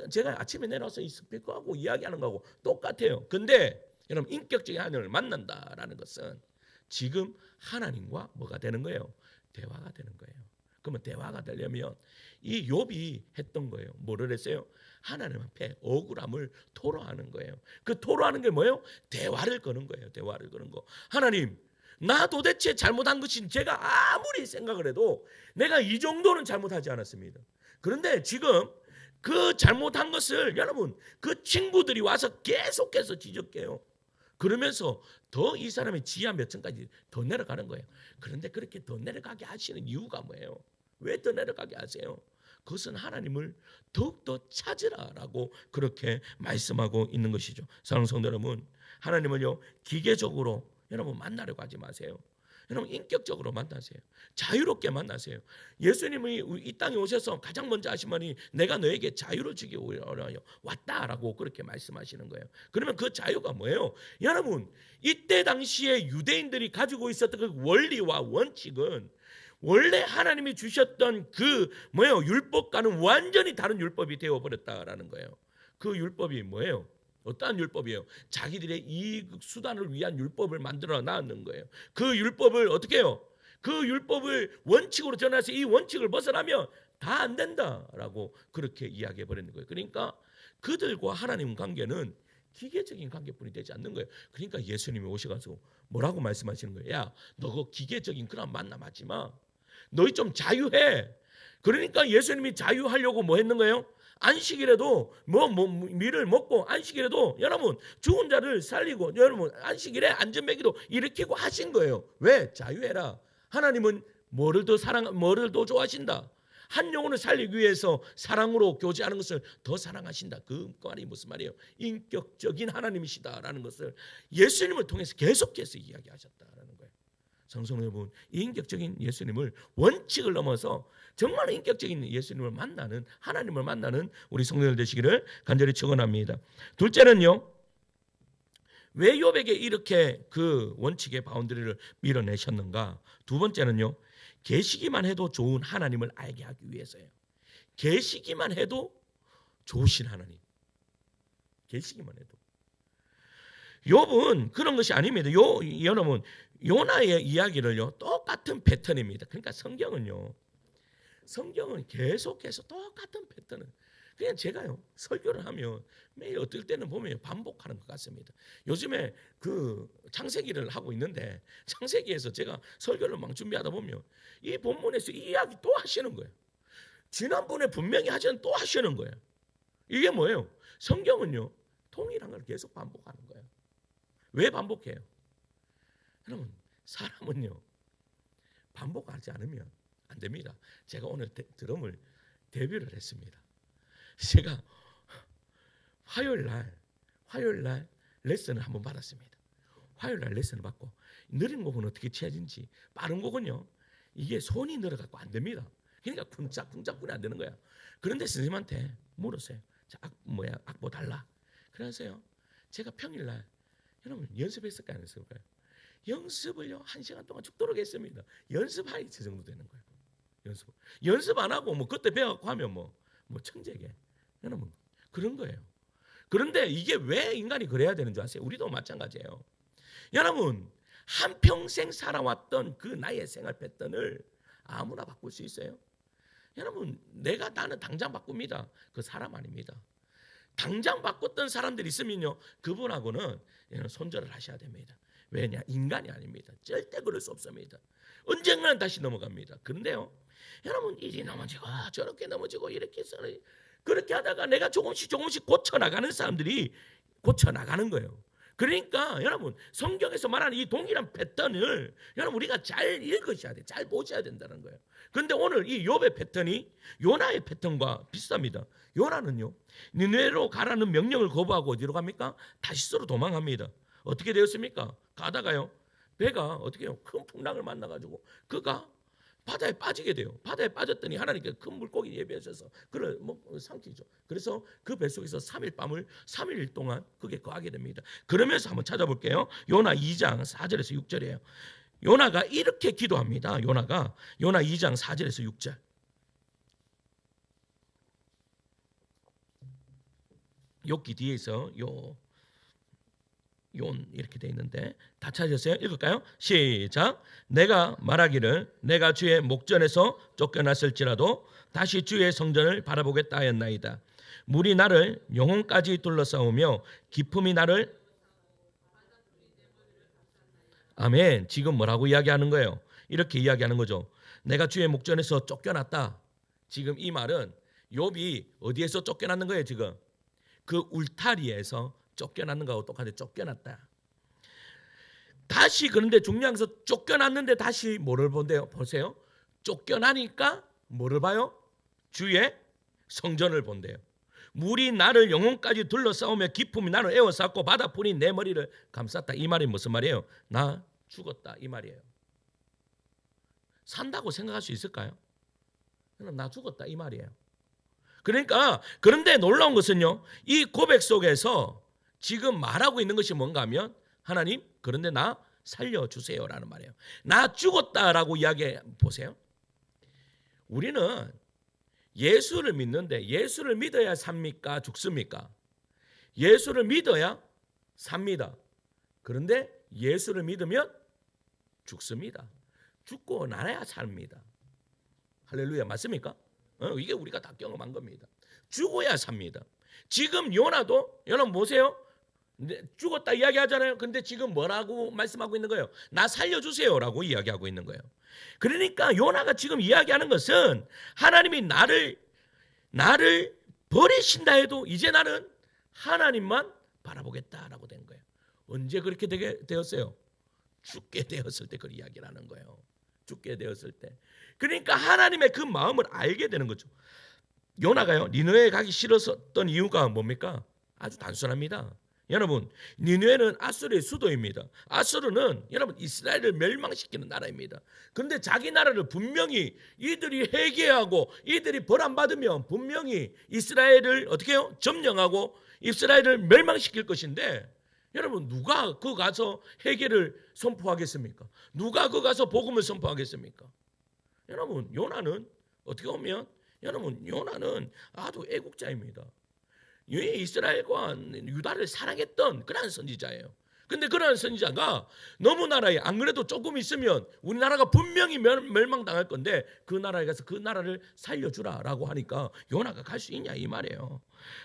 제가 아침에 내려와서 이 스피커하고 이야기하는 거하고 똑같아요. 근데 여러분 인격적인 하나님을 만난다라는 것은 지금 하나님과 뭐가 되는 거예요? 대화가 되는 거예요. 그러면 대화가 되려면 이 욥이 했던 거예요. 뭐를 했어요? 하나님 앞에 억울함을 토로하는 거예요. 그 토로하는 게 뭐예요? 대화를 거는 거예요. 대화를 거는 거. 하나님, 나 도대체 잘못한 것인 제가 아무리 생각을 해도 내가 이 정도는 잘못하지 않았습니다. 그런데 지금 그 잘못한 것을 여러분 그 친구들이 와서 계속해서 지적해요. 그러면서 더 이 사람의 지하 몇 층까지 더 내려가는 거예요. 그런데 그렇게 더 내려가게 하시는 이유가 뭐예요? 왜 더 내려가게 하세요? 그것은 하나님을 더욱더 찾으라라고 그렇게 말씀하고 있는 것이죠. 사랑하는 성도 여러분, 하나님을요 기계적으로 여러분 만나려고 하지 마세요. 여러분 인격적으로 만나세요. 자유롭게 만나세요. 예수님이 이 땅에 오셔서 가장 먼저 하신 말이 내가 너에게 자유를 주기 위하여 왔다라고 그렇게 말씀하시는 거예요. 그러면 그 자유가 뭐예요? 여러분 이때 당시에 유대인들이 가지고 있었던 그 원리와 원칙은 원래 하나님이 주셨던 그 율법과는 완전히 다른 율법이 되어버렸다라는 거예요. 그 율법이 뭐예요? 어떠한 율법이에요? 자기들의 이익 수단을 위한 율법을 만들어 놨는 거예요. 그 율법을 어떻게 해요? 그 율법을 원칙으로 전해서 이 원칙을 벗어나면 다 안 된다라고 그렇게 이야기해 버리는 거예요. 그러니까 그들과 하나님 관계는 기계적인 관계뿐이 되지 않는 거예요. 그러니까 예수님이 오셔가지고 뭐라고 말씀하시는 거예요? 야, 너 그 기계적인 그런 만남하지 마. 너희 좀 자유해. 그러니까 예수님이 자유하려고 뭐 했는 거예요? 안식일에도 밀을 먹고 안식일에도 여러분 죽은 자를 살리고 여러분 안식일에 안전매기도 일으키고 하신 거예요. 왜? 자유해라. 하나님은 뭐를 더 좋아하신다? 한 영혼을 살리기 위해서 사랑으로 교제하는 것을 더 사랑하신다. 그 말이 무슨 말이에요? 인격적인 하나님이시다라는 것을 예수님을 통해서 계속해서 이야기하셨다라는 거예요. 성도 여러분, 이 인격적인 예수님을 원칙을 넘어서 정말 인격적인 예수님을 만나는 하나님을 만나는 우리 성도들 되시기를 간절히 축원합니다. 둘째는요, 왜 욥에게 이렇게 그 원칙의 바운더리를 밀어내셨는가? 두 번째는요, 계시기만 해도 좋은 하나님을 알게 하기 위해서예요. 계시기만 해도 좋으신 하나님. 계시기만 해도. 욥은 그런 것이 아닙니다. 여러분 요나의 이야기를요 똑같은 패턴입니다. 그러니까 성경은 계속해서 똑같은 패턴을 그냥 제가요 설교를 하면 매일 어떨 때는 보면 반복하는 것 같습니다. 요즘에 그 창세기를 하고 있는데 창세기에서 제가 설교를 막 준비하다 보면 이 본문에서 이 이야기 또 하시는 거예요. 지난번에 분명히 하셨는데 또 하시는 거예요. 이게 뭐예요? 성경은요 동일한 걸 계속 반복하는 거예요. 왜 반복해요? 여러분 사람은요 반복하지 않으면 안 됩니다. 제가 오늘 드럼을 데뷔를 했습니다. 제가 화요일 날 레슨을 한번 받았습니다. 화요일 날 레슨을 받고 느린 곡은 어떻게 쳐야지 빠른 곡은요 이게 손이 늘어갖고 안 됩니다. 그러니까 쿵짝쿵짝뿐이 안 되는 거야. 그런데 선생님한테 물었어요. 자, 악보 달라. 그래서요 제가 평일날 여러분 연습했을까요? 안 했을까요? 연습을요 1시간 동안 죽도록 했습니다. 연습하니 저 정도 되는 거예요. 연습 안 하고 뭐 그때 배워갖고 하면 뭐 청재계 여러분 그런 거예요. 그런데 이게 왜 인간이 그래야 되는 줄 아세요? 우리도 마찬가지예요. 여러분 한평생 살아왔던 그 나의 생활 패턴을 아무나 바꿀 수 있어요? 여러분 나는 당장 바꿉니다. 그 사람 아닙니다. 당장 바꿨던 사람들이 있으면요 그분하고는 손절을 하셔야 됩니다. 왜냐? 인간이 아닙니다. 절대 그럴 수 없습니다. 언젠가는 다시 넘어갑니다. 그런데요, 여러분 이리 넘어지고 저렇게 넘어지고 이렇게 해서 그렇게 하다가 내가 조금씩 고쳐나가는 사람들이 고쳐나가는 거예요. 그러니까 여러분 성경에서 말하는 이 동일한 패턴을 여러분 우리가 잘 읽으셔야 돼, 잘 보셔야 된다는 거예요. 그런데 오늘 이 욥의 패턴이 요나의 패턴과 비슷합니다. 요나는요, 니네로 가라는 명령을 거부하고 어디로 갑니까? 다시스로 도망합니다. 어떻게 되었습니까? 가다가요, 배가 어떻게 해요? 큰 풍랑을 만나가지고 그가 바다에 빠지게 돼요. 바다에 빠졌더니 하나님께 큰 물고기 예비하셔서 그를 삼키죠. 그래서 그 뱃속에서 3일 밤을 3일 동안 그게 거하게 됩니다. 그러면서 한번 찾아볼게요. 요나 2장 4절에서 6절이에요. 요나가 이렇게 기도합니다. 요나 2장 4절에서 6절. 욥기 뒤에서 yon 이렇게 돼 있는데 다 찾으셨어요? 읽을까요? 시작. 내가 말하기를 내가 주의 목전에서 쫓겨났을지라도 다시 주의 성전을 바라보겠다 하였나이다. 물이 나를 영혼까지 둘러싸우며 기품이 나를 아멘. 지금 뭐라고 이야기하는 거예요? 이렇게 이야기하는 거죠. 내가 주의 목전에서 쫓겨났다. 지금 이 말은 욥이 어디에서 쫓겨났는 거예요? 지금 그 울타리에서 쫓겨났는 거하고 똑같이 쫓겨났다. 다시 그런데 중요한 것은 쫓겨났는데 다시 뭐를 본대요? 보세요. 쫓겨나니까 뭐를 봐요? 주의 성전을 본대요. 물이 나를 영혼까지 둘러싸우며 기품이 나를 에워쌌고 바다풀이 내 머리를 감쌌다. 이 말이 무슨 말이에요? 나 죽었다 이 말이에요. 산다고 생각할 수 있을까요? 나 죽었다 이 말이에요. 그러니까 그런데 놀라운 것은요, 이 고백 속에서 지금 말하고 있는 것이 뭔가 하면 하나님 그런데 나 살려주세요라는 말이에요. 나 죽었다라고 이야기해 보세요. 우리는 예수를 믿는데 예수를 믿어야 삽니까? 죽습니까? 예수를 믿어야 삽니다. 그런데 예수를 믿으면 죽습니다. 죽고 나야 삽니다. 할렐루야, 맞습니까? 이게 우리가 다 경험한 겁니다. 죽어야 삽니다. 지금 요나도 여러분 보세요. 죽었다 이야기하잖아요. 근데 지금 뭐라고 말씀하고 있는 거예요? 나 살려주세요라고 이야기하고 있는 거예요. 그러니까 요나가 지금 이야기하는 것은 하나님이 나를 버리신다 해도 이제 나는 하나님만 바라보겠다라고 된 거예요. 언제 그렇게 되었어요? 죽게 되었을 때 그 이야기를 하는 거예요. 죽게 되었을 때. 그러니까 하나님의 그 마음을 알게 되는 거죠. 요나가요, 니느웨에 가기 싫었던 이유가 뭡니까? 아주 단순합니다. 여러분, 니느웨는 아수르의 수도입니다. 아수르는 여러분 이스라엘을 멸망시키는 나라입니다. 그런데 자기 나라를 분명히 이들이 회개하고 이들이 벌 안 받으면 분명히 이스라엘을 어떻게 해요? 점령하고 이스라엘을 멸망시킬 것인데, 여러분 누가 그 가서 회개를 선포하겠습니까? 누가 그 가서 복음을 선포하겠습니까? 여러분 요나는 어떻게 보면 여러분 요나는 아주 애국자입니다. 이스라엘과 유다를 사랑했던 그런 선지자예요. 근데 그런 선지자가 너무나라에 안 그래도 조금 있으면 우리나라가 분명히 멸망당할 건데 그 나라에 가서 그 나라를 살려주라라고 하니까 요나가 갈 수 있냐 이 말이에요.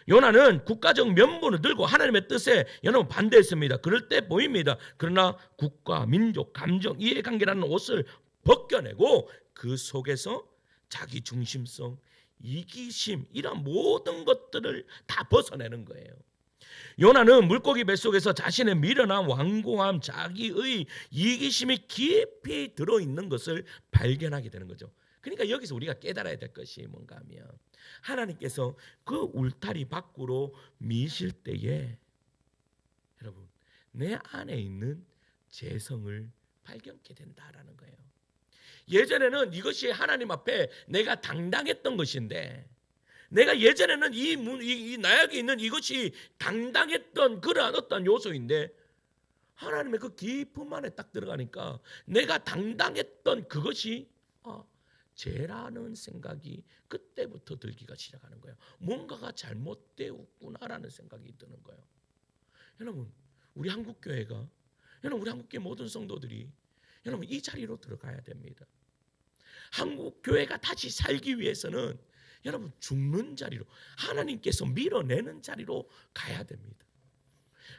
요나는 국가적 면모를 들고 하나님의 뜻에 여러분 반대했습니다. 그럴 때 보입니다. 그러나 국가, 민족, 감정, 이해관계라는 옷을 벗겨내고 그 속에서 자기 중심성, 이기심 이런 모든 것들을 다 벗어내는 거예요. 요나는 물고기 뱃속에서 자신의 미련한 완고함, 자기의 이기심이 깊이 들어있는 것을 발견하게 되는 거죠. 그러니까 여기서 우리가 깨달아야 될 것이 뭔가 하면 하나님께서 그 울타리 밖으로 미실 때에 여러분 내 안에 있는 재성을 발견하게 된다라는 거예요. 예전에는 이것이 하나님 앞에 내가 당당했던 것인데, 내가 예전에는 이 나에게 있는 이것이 당당했던 그러한 어떤 요소인데 하나님의 그 깊음 안에 딱 들어가니까 내가 당당했던 그것이 죄라는 생각이 그때부터 들기가 시작하는 거예요. 뭔가가 잘못되었구나라는 생각이 드는 거예요. 여러분 우리 한국교회가 여러분 우리 한국교회 모든 성도들이 여러분 이 자리로 들어가야 됩니다. 한국교회가 다시 살기 위해서는 여러분 죽는 자리로 하나님께서 밀어내는 자리로 가야 됩니다.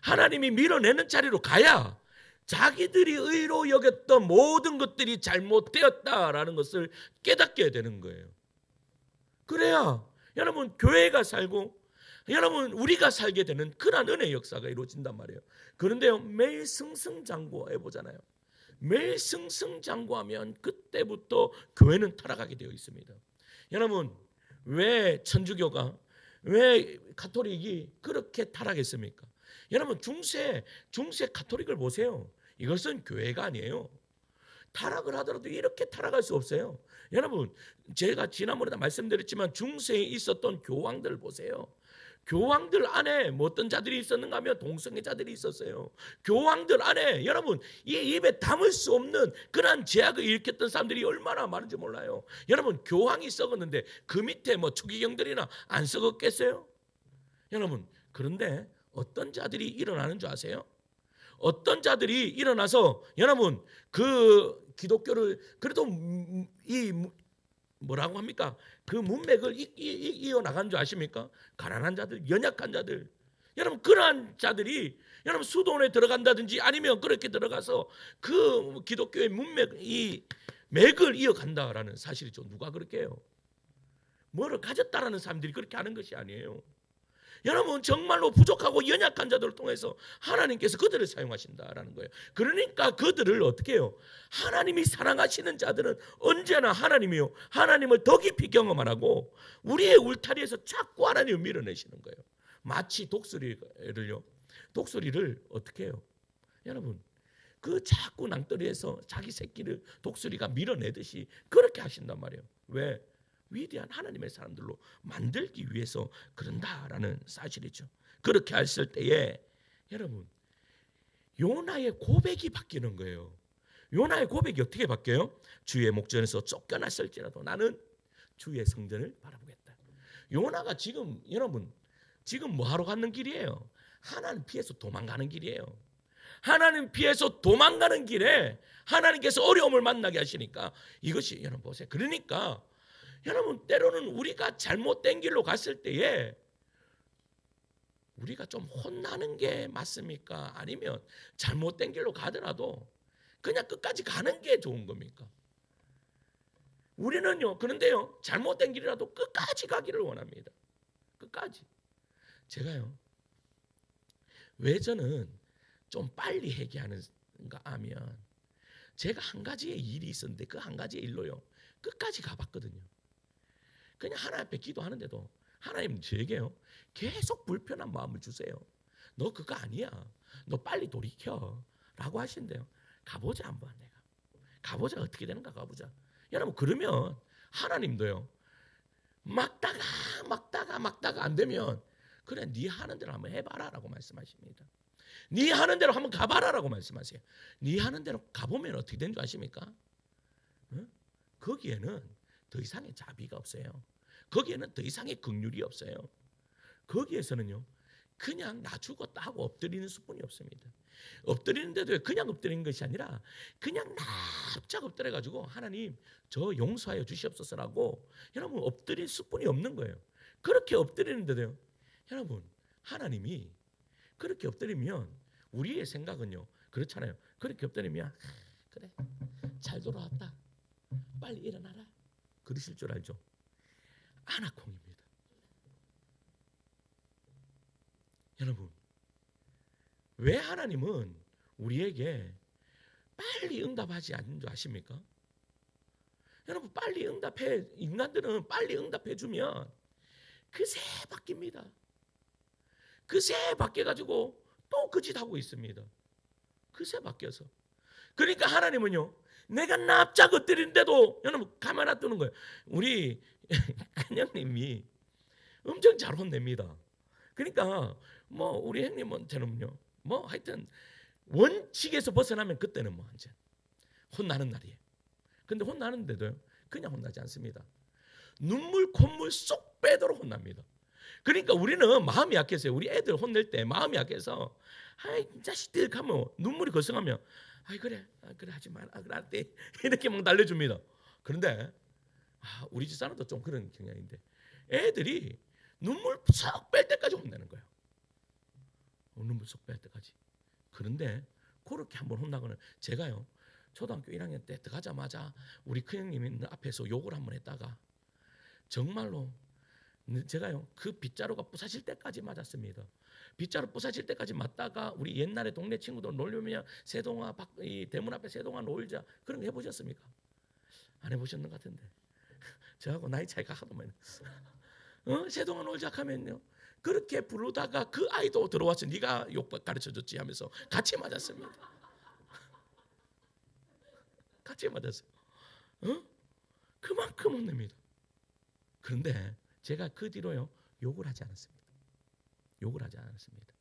하나님이 밀어내는 자리로 가야 자기들이 의로 여겼던 모든 것들이 잘못되었다라는 것을 깨닫게 되는 거예요. 그래야 여러분 교회가 살고 여러분 우리가 살게 되는 그런 은혜의 역사가 이루어진단 말이에요. 그런데요, 매일 승승장구해 보잖아요. 매일 승승장구하면 그때부터 교회는 타락하게 되어 있습니다. 여러분, 왜 천주교가, 왜 가톨릭이 그렇게 타락했습니까? 여러분, 중세 가톨릭을 보세요. 이것은 교회가 아니에요. 타락을 하더라도 이렇게 타락할 수 없어요. 여러분, 제가 지난번에도 말씀드렸지만 중세에 있었던 교황들 보세요. 교황들 안에 뭐 어떤 자들이 있었는가 하면 동성애자들이 있었어요. 교황들 안에 여러분 이 입에 담을 수 없는 그런 제약을 일으켰던 사람들이 얼마나 많은지 몰라요. 여러분, 교황이 썩었는데 그 밑에 뭐 추기경들이나 안 썩었겠어요? 여러분, 그런데 어떤 자들이 일어나는 줄 아세요? 어떤 자들이 일어나서 여러분 그 기독교를 그래도 이 뭐라고 합니까? 그 문맥을 이어나간 줄 아십니까? 가난한 자들, 연약한 자들. 여러분, 그러한 자들이 여러분 수도원에 들어간다든지 아니면 그렇게 들어가서 그 기독교의 문맥, 이 맥을 이어간다라는 사실이죠. 누가 그렇게 해요? 뭐를 가졌다라는 사람들이 그렇게 하는 것이 아니에요. 여러분, 정말로 부족하고 연약한 자들을 통해서 하나님께서 그들을 사용하신다라는 거예요. 그러니까 그들을 어떻게 해요? 하나님이 사랑하시는 자들은 언제나 하나님이요, 하나님을 더 깊이 경험하라고 우리의 울타리에서 자꾸 하나님을 밀어내시는 거예요. 마치 독수리를 어떻게 해요? 여러분, 그 자꾸 낭떠리에서 자기 새끼를 독수리가 밀어내듯이 그렇게 하신단 말이에요. 왜? 위대한 하나님의 사람들로 만들기 위해서 그런다라는 사실이죠. 그렇게 했을 때에 여러분, 요나의 고백이 바뀌는 거예요. 요나의 고백이 어떻게 바뀌어요? 주의 목전에서 쫓겨났을지라도 나는 주의 성전을 바라보겠다. 요나가 지금 여러분 지금 뭐 하러 가는 길이에요? 하나님 피해서 도망가는 길이에요. 하나님 피해서 도망가는 길에 하나님께서 어려움을 만나게 하시니까 이것이 여러분 보세요. 그러니까 여러분, 때로는 우리가 잘못된 길로 갔을 때에 우리가 좀 혼나는 게 맞습니까? 아니면 잘못된 길로 가더라도 그냥 끝까지 가는 게 좋은 겁니까? 우리는요, 그런데요, 잘못된 길이라도 끝까지 가기를 원합니다. 끝까지. 제가요, 왜 저는 좀 빨리 회개하는가 하면 제가 한 가지의 일이 있었는데 그 한 가지의 일로요 끝까지 가봤거든요. 그냥 하나님 앞에 기도하는데도 하나님 저에게요 계속 불편한 마음을 주세요. 너 그거 아니야, 너 빨리 돌이켜 라고 하신대요. 가보자 한번, 내가 가보자, 어떻게 되는가 가보자. 여러분, 그러면 하나님도요 막다가 안 되면 그래 네 하는 대로 한번 해봐라 라고 말씀하십니다. 네 하는 대로 한번 가봐라 라고 말씀하세요. 네 하는 대로 가보면 어떻게 되는 줄 아십니까? 응? 거기에는 더 이상의 자비가 없어요. 거기에는 더 이상의 긍휼이 없어요. 거기에서는요 그냥 나 죽었다 하고 엎드리는 수뿐이 없습니다. 엎드리는데도 그냥 엎드리는 것이 아니라 그냥 납작 엎드려가지고 하나님 저 용서하여 주시옵소서라고 여러분 엎드릴 수뿐이 없는 거예요. 그렇게 엎드리는데도요 여러분 하나님이 그렇게 엎드리면 우리의 생각은요 그렇잖아요. 그렇게 엎드리면 그래 잘 돌아왔다, 빨리 일어나라, 그러실 줄 알죠? 아나콩입니다. 여러분, 왜 하나님은 우리에게 빨리 응답하지 않는 줄 아십니까? 여러분, 빨리 응답해, 인간들은 빨리 응답해 주면 그새 바뀝니다. 그새 바뀌어가지고 또 그 짓 하고 있습니다. 그새 바뀌어서. 그러니까 하나님은요 내가 납작 엎드리는데도 여러분 가만 안 두는 거예요. 우리 큰형님이 엄청 잘 혼냅니다. 그러니까 뭐 우리 형님한테는요 뭐 하여튼 원칙에서 벗어나면 그때는 뭐 이제 혼나는 날이에요. 근데 혼나는데도요 그냥 혼나지 않습니다. 눈물 콧물 쏙 빼도록 혼납니다. 그러니까 우리는 마음이 약해서요. 우리 애들 혼낼 때 마음이 약해서 아이 자식들 하면 눈물이 거성하면 아이 그래 하지 마라 그래 이렇게 막 날려줍니다. 그런데 우리 집 사람도 좀 그런 경향인데 애들이 눈물 쏙 뺄 때까지 혼내는 거예요. 눈물 쏙 뺄 때까지. 그런데 그렇게 한번 혼나거나 제가요 초등학교 1학년 때 들어가자마자 우리 큰형님 있는 앞에서 욕을 한번 했다가 정말로 제가요 그 빗자루가 부사질 때까지 맞았습니다. 빗자루 부사질 때까지 맞다가 우리 옛날에 동네 친구들 놀려면 세동아 이 대문 앞에 세동아 놀자 그런 거 해보셨습니까? 안 해보셨는 것 같은데 저하고 나이 차이가 하도 많이 세동아 놀자 하면요 그렇게 부르다가 그 아이도 들어와서 네가 욕 가르쳐줬지 하면서 같이 맞았습니다. 같이 맞았어요. 그만큼 혼냅니다. 그런데 제가 그 뒤로요 욕을 하지 않았습니다. 욕을 하지 않았습니다.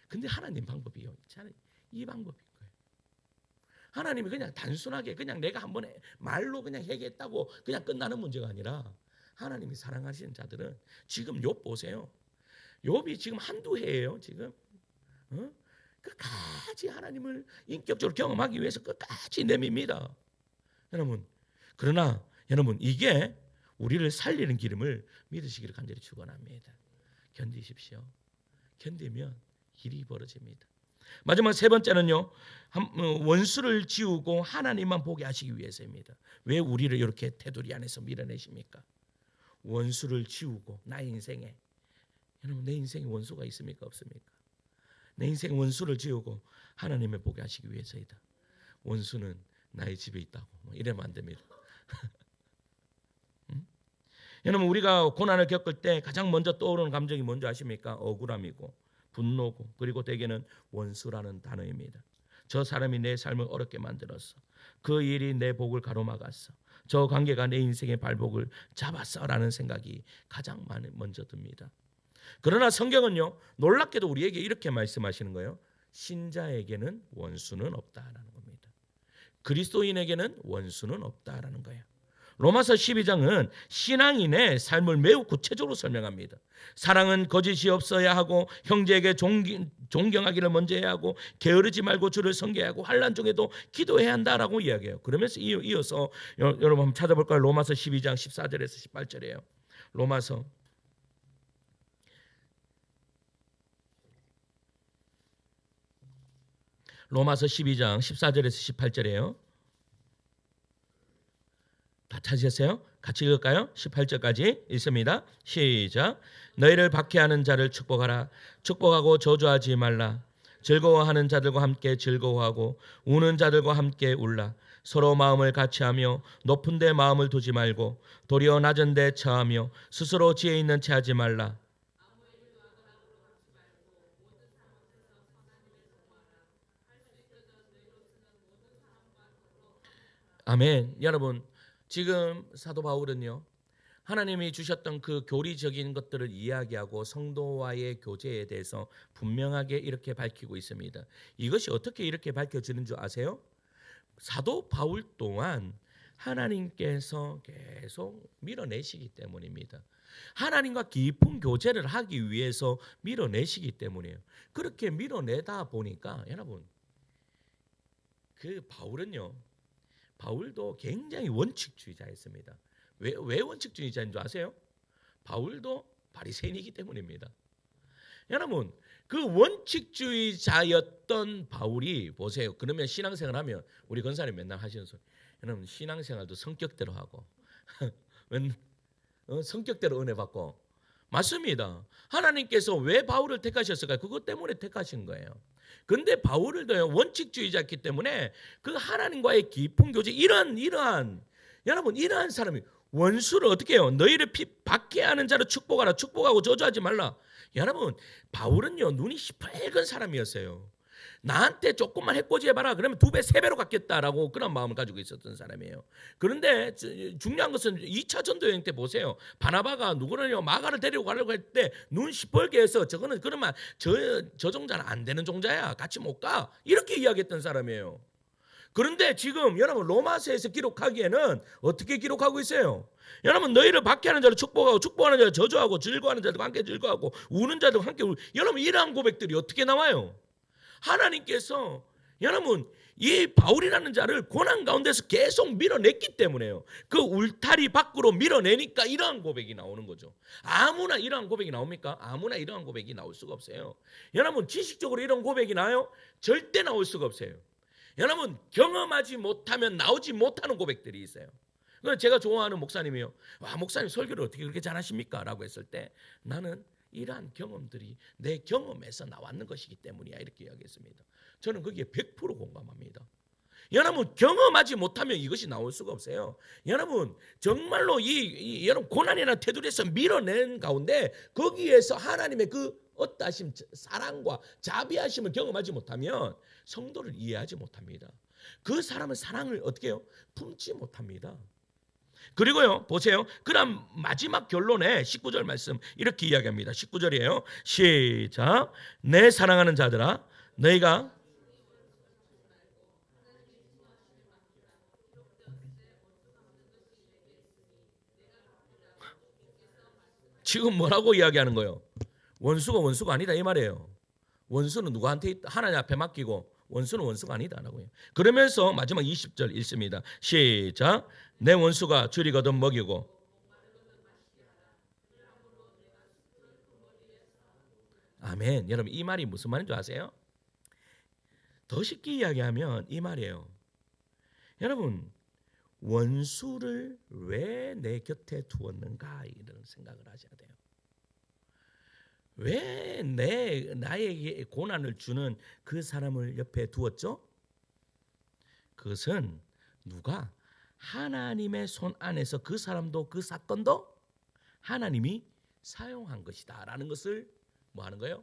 근데 하나님 방법이요 저는 이 방법인 거예요. 하나님이 그냥 단순하게 그냥 내가 한 번에 말로 그냥 해결했다고 그냥 끝나는 문제가 아니라 하나님이 사랑하시는 자들은 지금 욥 보세요. 욥이 지금 한두 해예요. 지금 끝까지 하나님을 인격적으로 경험하기 위해서 끝까지 내밉니다. 여러분 그러나 여러분 이게 우리를 살리는 기름을 믿으시기를 간절히 축원합니다. 견디십시오. 견디면 일이 벌어집니다. 마지막 세 번째는요 원수를 지우고 하나님만 보게 하시기 위해서입니다. 왜 우리를 이렇게 테두리 안에서 밀어내십니까? 원수를 지우고 나의 인생에 여러분 내 인생에 원수가 있습니까? 없습니까? 내 인생에 원수를 지우고 하나님을 보게 하시기 위해서이다. 원수는 나의 집에 있다고 이러면 안 됩니다. 여러분 우리가 고난을 겪을 때 가장 먼저 떠오르는 감정이 뭔지 아십니까? 억울함이고 분노고 그리고 대개는 원수라는 단어입니다. 저 사람이 내 삶을 어렵게 만들었어. 그 일이 내 복을 가로막았어. 저 관계가 내 인생의 발복을 잡았어라는 생각이 가장 먼저 듭니다. 그러나 성경은요 놀랍게도 우리에게 이렇게 말씀하시는 거예요. 신자에게는 원수는 없다라는 겁니다. 그리스도인에게는 원수는 없다라는 거예요. 로마서 12장은 신앙인의 삶을 매우 구체적으로 설명합니다. 사랑은 거짓이 없어야 하고 형제에게 존경하기를 먼저 해야 하고 게으르지 말고 주를 섬겨야 하고 환난 중에도 기도해야 한다라고 이야기해요. 그러면서 이어서 여러분 한번 찾아볼까요? 로마서 12장 14절에서 18절이에요. 로마서 12장 14절에서 18절이에요. 다 찾으셨어요? 같이 읽을까요? 18절까지 읽습니다. 시작. 너희를 박해하는 자를 축복하라. 축복하고 저주하지 말라. 즐거워하는 자들과 함께 즐거워하고 우는 자들과 함께 울라. 서로 마음을 같이하며 높은 데 마음을 두지 말고 도리어 낮은 데 처하며 스스로 지혜 있는 채 하지 말라. 아멘. 여러분 지금 사도 바울은요 하나님이 주셨던 그 교리적인 것들을 이야기하고 성도와의 교제에 대해서 분명하게 이렇게 밝히고 있습니다. 이것이 어떻게 이렇게 밝혀지는 줄 아세요? 사도 바울 또한 하나님께서 계속 밀어내시기 때문입니다. 하나님과 깊은 교제를 하기 위해서 밀어내시기 때문이에요. 그렇게 밀어내다 보니까 여러분 그 바울도 굉장히 원칙주의자였습니다. 왜 원칙주의자인 줄 아세요? 바울도 바리새인이기 때문입니다. 여러분 그 원칙주의자였던 바울이 보세요. 그러면 신앙생활하면 우리 권사님 맨날 하시는 소리 여러분 신앙생활도 성격대로 하고 성격대로 은혜 받고 맞습니다. 하나님께서 왜 바울을 택하셨을까요? 그것 때문에 택하신 거예요. 근데 바울도 원칙주의자였기 때문에 그 하나님과의 깊은 교제 이러한 사람이 원수를 어떻게 해요? 너희를 받게 하는 자를 축복하라. 축복하고 저주하지 말라. 여러분 바울은요 눈이 시뻘건 사람이었어요. 나한테 조금만 해코지 해봐라 그러면 2배 3배로 갚겠다라고 그런 마음을 가지고 있었던 사람이에요. 그런데 중요한 것은 2차 전도 여행 때 보세요. 바나바가 누구를요 마가를 데리고 가려고 할 때 눈 시뻘게 해서 저거는 그러면 저 종자는 안 되는 종자야 같이 못 가 이렇게 이야기했던 사람이에요. 그런데 지금 여러분 로마서에서 기록하기에는 어떻게 기록하고 있어요? 여러분 너희를 박해하는 자를 축복하고 축복하는 자를 저주하고 즐거워하는 자들과 함께 즐거워하고 우는 자들과 함께 여러분 이러한 고백들이 어떻게 나와요? 하나님께서 여러분 이 바울이라는 자를 고난 가운데서 계속 밀어냈기 때문에요. 그 울타리 밖으로 밀어내니까 이러한 고백이 나오는 거죠. 아무나 이러한 고백이 나옵니까? 아무나 이러한 고백이 나올 수가 없어요. 여러분 지식적으로 이런 고백이 나요? 절대 나올 수가 없어요. 여러분 경험하지 못하면 나오지 못하는 고백들이 있어요. 그래서 제가 좋아하는 목사님이요. 와, 목사님 설교를 어떻게 그렇게 잘하십니까? 라고 했을 때 나는 이러한 경험들이 내 경험에서 나왔는 것이기 때문이야, 이렇게 이야기했습니다. 저는 거기에 100% 공감합니다. 여러분 경험하지 못하면 이것이 나올 수가 없어요. 여러분 정말로 여러분 고난이나 테두리에서 밀어낸 가운데 거기에서 하나님의 그 어떠하심, 사랑과 자비하심을 경험하지 못하면 성도를 이해하지 못합니다. 그 사람은 사랑을 어떻게 해요? 품지 못합니다. 그리고요 보세요. 그다음 마지막 결론에 19절 말씀 이렇게 이야기합니다. 19절이에요. 시작. 내 사랑하는 자들아 너희가 지금 뭐라고 이야기하는 거예요? 원수가 아니다 이 말이에요. 원수는 누구한테 있다? 하나님 앞에 맡기고 원수는 원수가 아니다라고요. 그러면서 마지막 20절 읽습니다. 시작. 내 원수가 줄이거든 먹이고. 아멘. 여러분 이 말이 무슨 말인 줄 아세요? 더 쉽게 이야기하면 이 말이에요. 여러분 원수를 왜 내 곁에 두었는가 이런 생각을 하셔야 돼요. 왜 나에게 고난을 주는 그 사람을 옆에 두었죠? 그것은 누가 하나님의 손 안에서 그 사람도 그 사건도 하나님이 사용한 것이다 라는 것을 뭐 하는 거예요?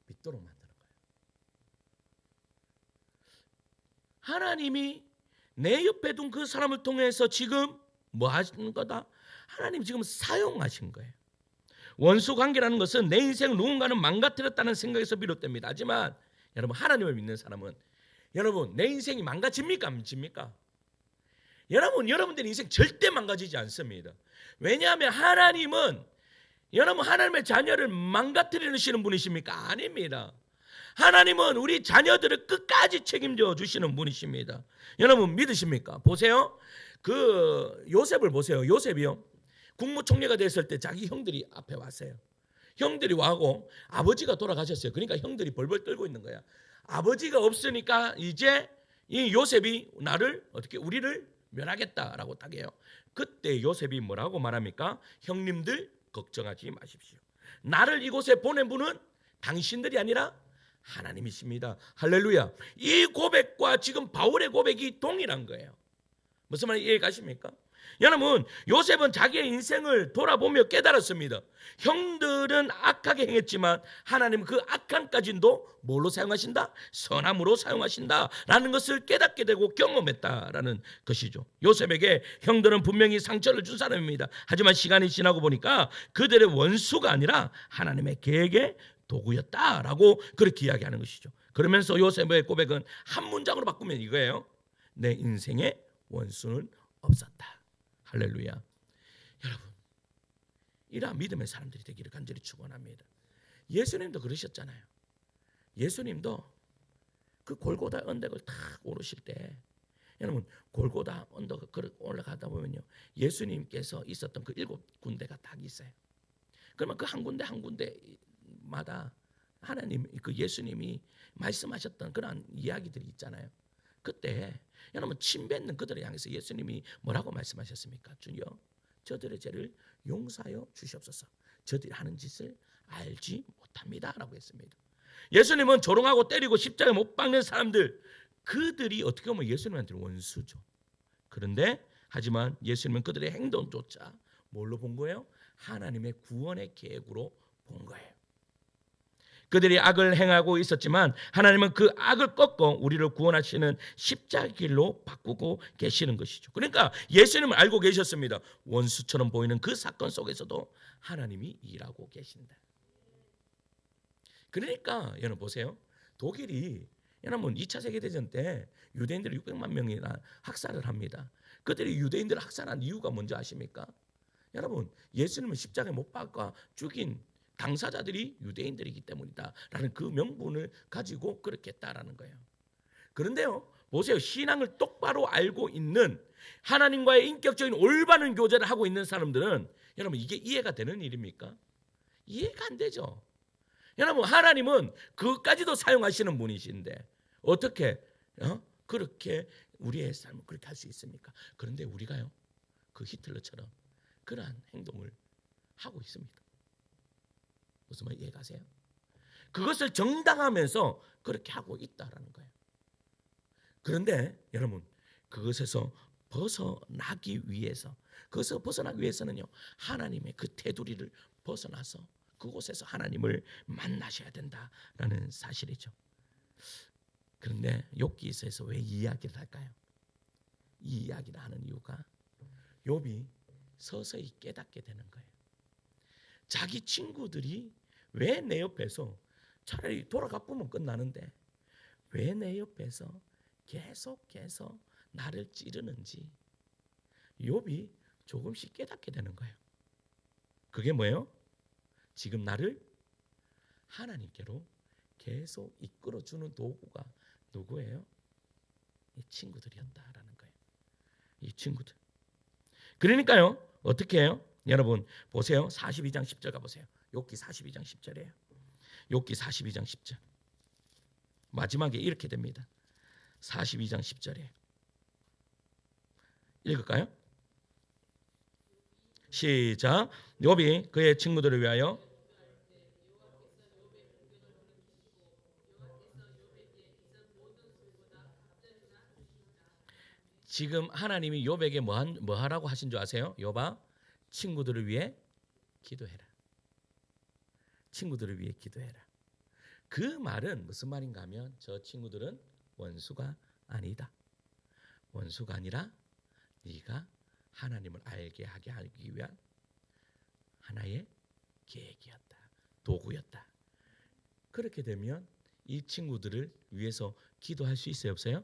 믿도록 만드는 거예요. 하나님이 내 옆에 둔 그 사람을 통해서 지금 뭐 하시는 거다? 하나님 지금 사용하신 거예요. 원수 관계라는 것은 내 인생을 누군가는 망가뜨렸다는 생각에서 비롯됩니다. 하지만 여러분 하나님을 믿는 사람은 여러분 내 인생이 망가집니까? 안 집니까? 여러분들의 인생 절대 망가지지 않습니다. 왜냐하면 하나님은 여러분 하나님의 자녀를 망가뜨리시는 분이십니까? 아닙니다. 하나님은 우리 자녀들을 끝까지 책임져 주시는 분이십니다. 여러분 믿으십니까? 보세요. 그 요셉을 보세요. 요셉이요. 국무총리가 됐을 때 자기 형들이 앞에 왔어요. 형들이 와고 아버지가 돌아가셨어요. 그러니까 형들이 벌벌 떨고 있는 거야. 아버지가 없으니까 이제 이 요셉이 나를 어떻게 우리를 멸하겠다라고 딱 해요. 그때 요셉이 뭐라고 말합니까? 형님들 걱정하지 마십시오. 나를 이곳에 보낸 분은 당신들이 아니라 하나님이십니다. 할렐루야. 이 고백과 지금 바울의 고백이 동일한 거예요. 무슨 말인지 이해 가십니까? 여러분 요셉은 자기의 인생을 돌아보며 깨달았습니다. 형들은 악하게 행했지만 하나님은 그 악함까지도 뭘로 사용하신다? 선함으로 사용하신다라는 것을 깨닫게 되고 경험했다라는 것이죠. 요셉에게 형들은 분명히 상처를 준 사람입니다. 하지만 시간이 지나고 보니까 그들의 원수가 아니라 하나님의 계획의 도구였다라고 그렇게 이야기하는 것이죠. 그러면서 요셉의 고백은 한 문장으로 바꾸면 이거예요. 내 인생의 원수는 없었다. 할렐루야. 여러분 이러한 믿음의 사람들이 되기를 간절히 축원합니다. 예수님도 그러셨잖아요. 예수님도 그 골고다 언덕을 탁 오르실 때 여러분 골고다 언덕을 올라가다 보면요 예수님께서 있었던 그 7군데가 딱 있어요. 그러면 그 한 군데 한 군데마다 하나님 그 예수님이 말씀하셨던 그런 이야기들이 있잖아요. 그때 여러분 침 뱉는 그들을 향해서 예수님이 뭐라고 말씀하셨습니까? 주여 저들의 죄를 용서하여 주시옵소서. 저들이 하는 짓을 알지 못합니다 라고 했습니다. 예수님은 조롱하고 때리고 십자가에 못 박는 사람들 그들이 어떻게 보면 예수님한테는 원수죠. 그런데 하지만 예수님은 그들의 행동조차 뭘로 본 거예요? 하나님의 구원의 계획으로 본 거예요. 그들이 악을 행하고 있었지만 하나님은 그 악을 꺾고 우리를 구원하시는 십자가 길로 바꾸고 계시는 것이죠. 그러니까 예수님을 알고 계셨습니다. 원수처럼 보이는 그 사건 속에서도 하나님이 일하고 계신다. 그러니까 여러분 보세요. 독일이 여러분 2차 세계대전 때 유대인들을 600만 명이나 학살을 합니다. 그들이 유대인들을 학살한 이유가 뭔지 아십니까? 여러분 예수님을 십자가에 못 박아 죽인 당사자들이 유대인들이기 때문이다라는 그 명분을 가지고 그렇게 했다라는 거예요. 그런데요 보세요. 신앙을 똑바로 알고 있는 하나님과의 인격적인 올바른 교제를 하고 있는 사람들은 여러분 이게 이해가 되는 일입니까? 이해가 안 되죠. 여러분 하나님은 그것까지도 사용하시는 분이신데 어떻게 그렇게 우리의 삶을 그렇게 할 수 있습니까? 그런데 우리가요, 그 히틀러처럼 그러한 행동을 하고 있습니다. 무슨 말 이해가세요? 그것을 정당하면서 그렇게 하고 있다라는 거예요. 그런데 여러분, 그것에서 벗어나기 위해서는요, 하나님의 그 테두리를 벗어나서 그곳에서 하나님을 만나셔야 된다라는 사실이죠. 그런데 욥기서에서 왜 이 이야기를 할까요? 이 이야기를 하는 이유가 욥이 서서히 깨닫게 되는 거예요. 자기 친구들이 왜 내 옆에서, 차라리 돌아가 보면 끝나는데 왜 내 옆에서 계속해서 나를 찌르는지 욥이 조금씩 깨닫게 되는 거예요. 그게 뭐예요? 지금 나를 하나님께로 계속 이끌어주는 도구가 누구예요? 이 친구들이었다라는 거예요. 이 친구들. 그러니까요, 어떻게 해요? 여러분 보세요. 42장 10절 가보세요. 욥기 42장 10절이에요. 욥기 42장 10절. 마지막에 이렇게 됩니다. 42장 10절에 읽을까요? 시작. 욥이 그의 친구들을 위하여 지금 하나님이 욥에게 뭐 하라고 하신 줄 아세요? 욥아, 친구들을 위해 기도해라. 친구들을 위해 기도해라. 그 말은 무슨 말인가 하면 저 친구들은 원수가 아니다. 원수가 아니라 네가 하나님을 알게 하게 하기 위한 하나의 계획이었다. 도구였다. 그렇게 되면 이 친구들을 위해서 기도할 수 있어요, 없어요?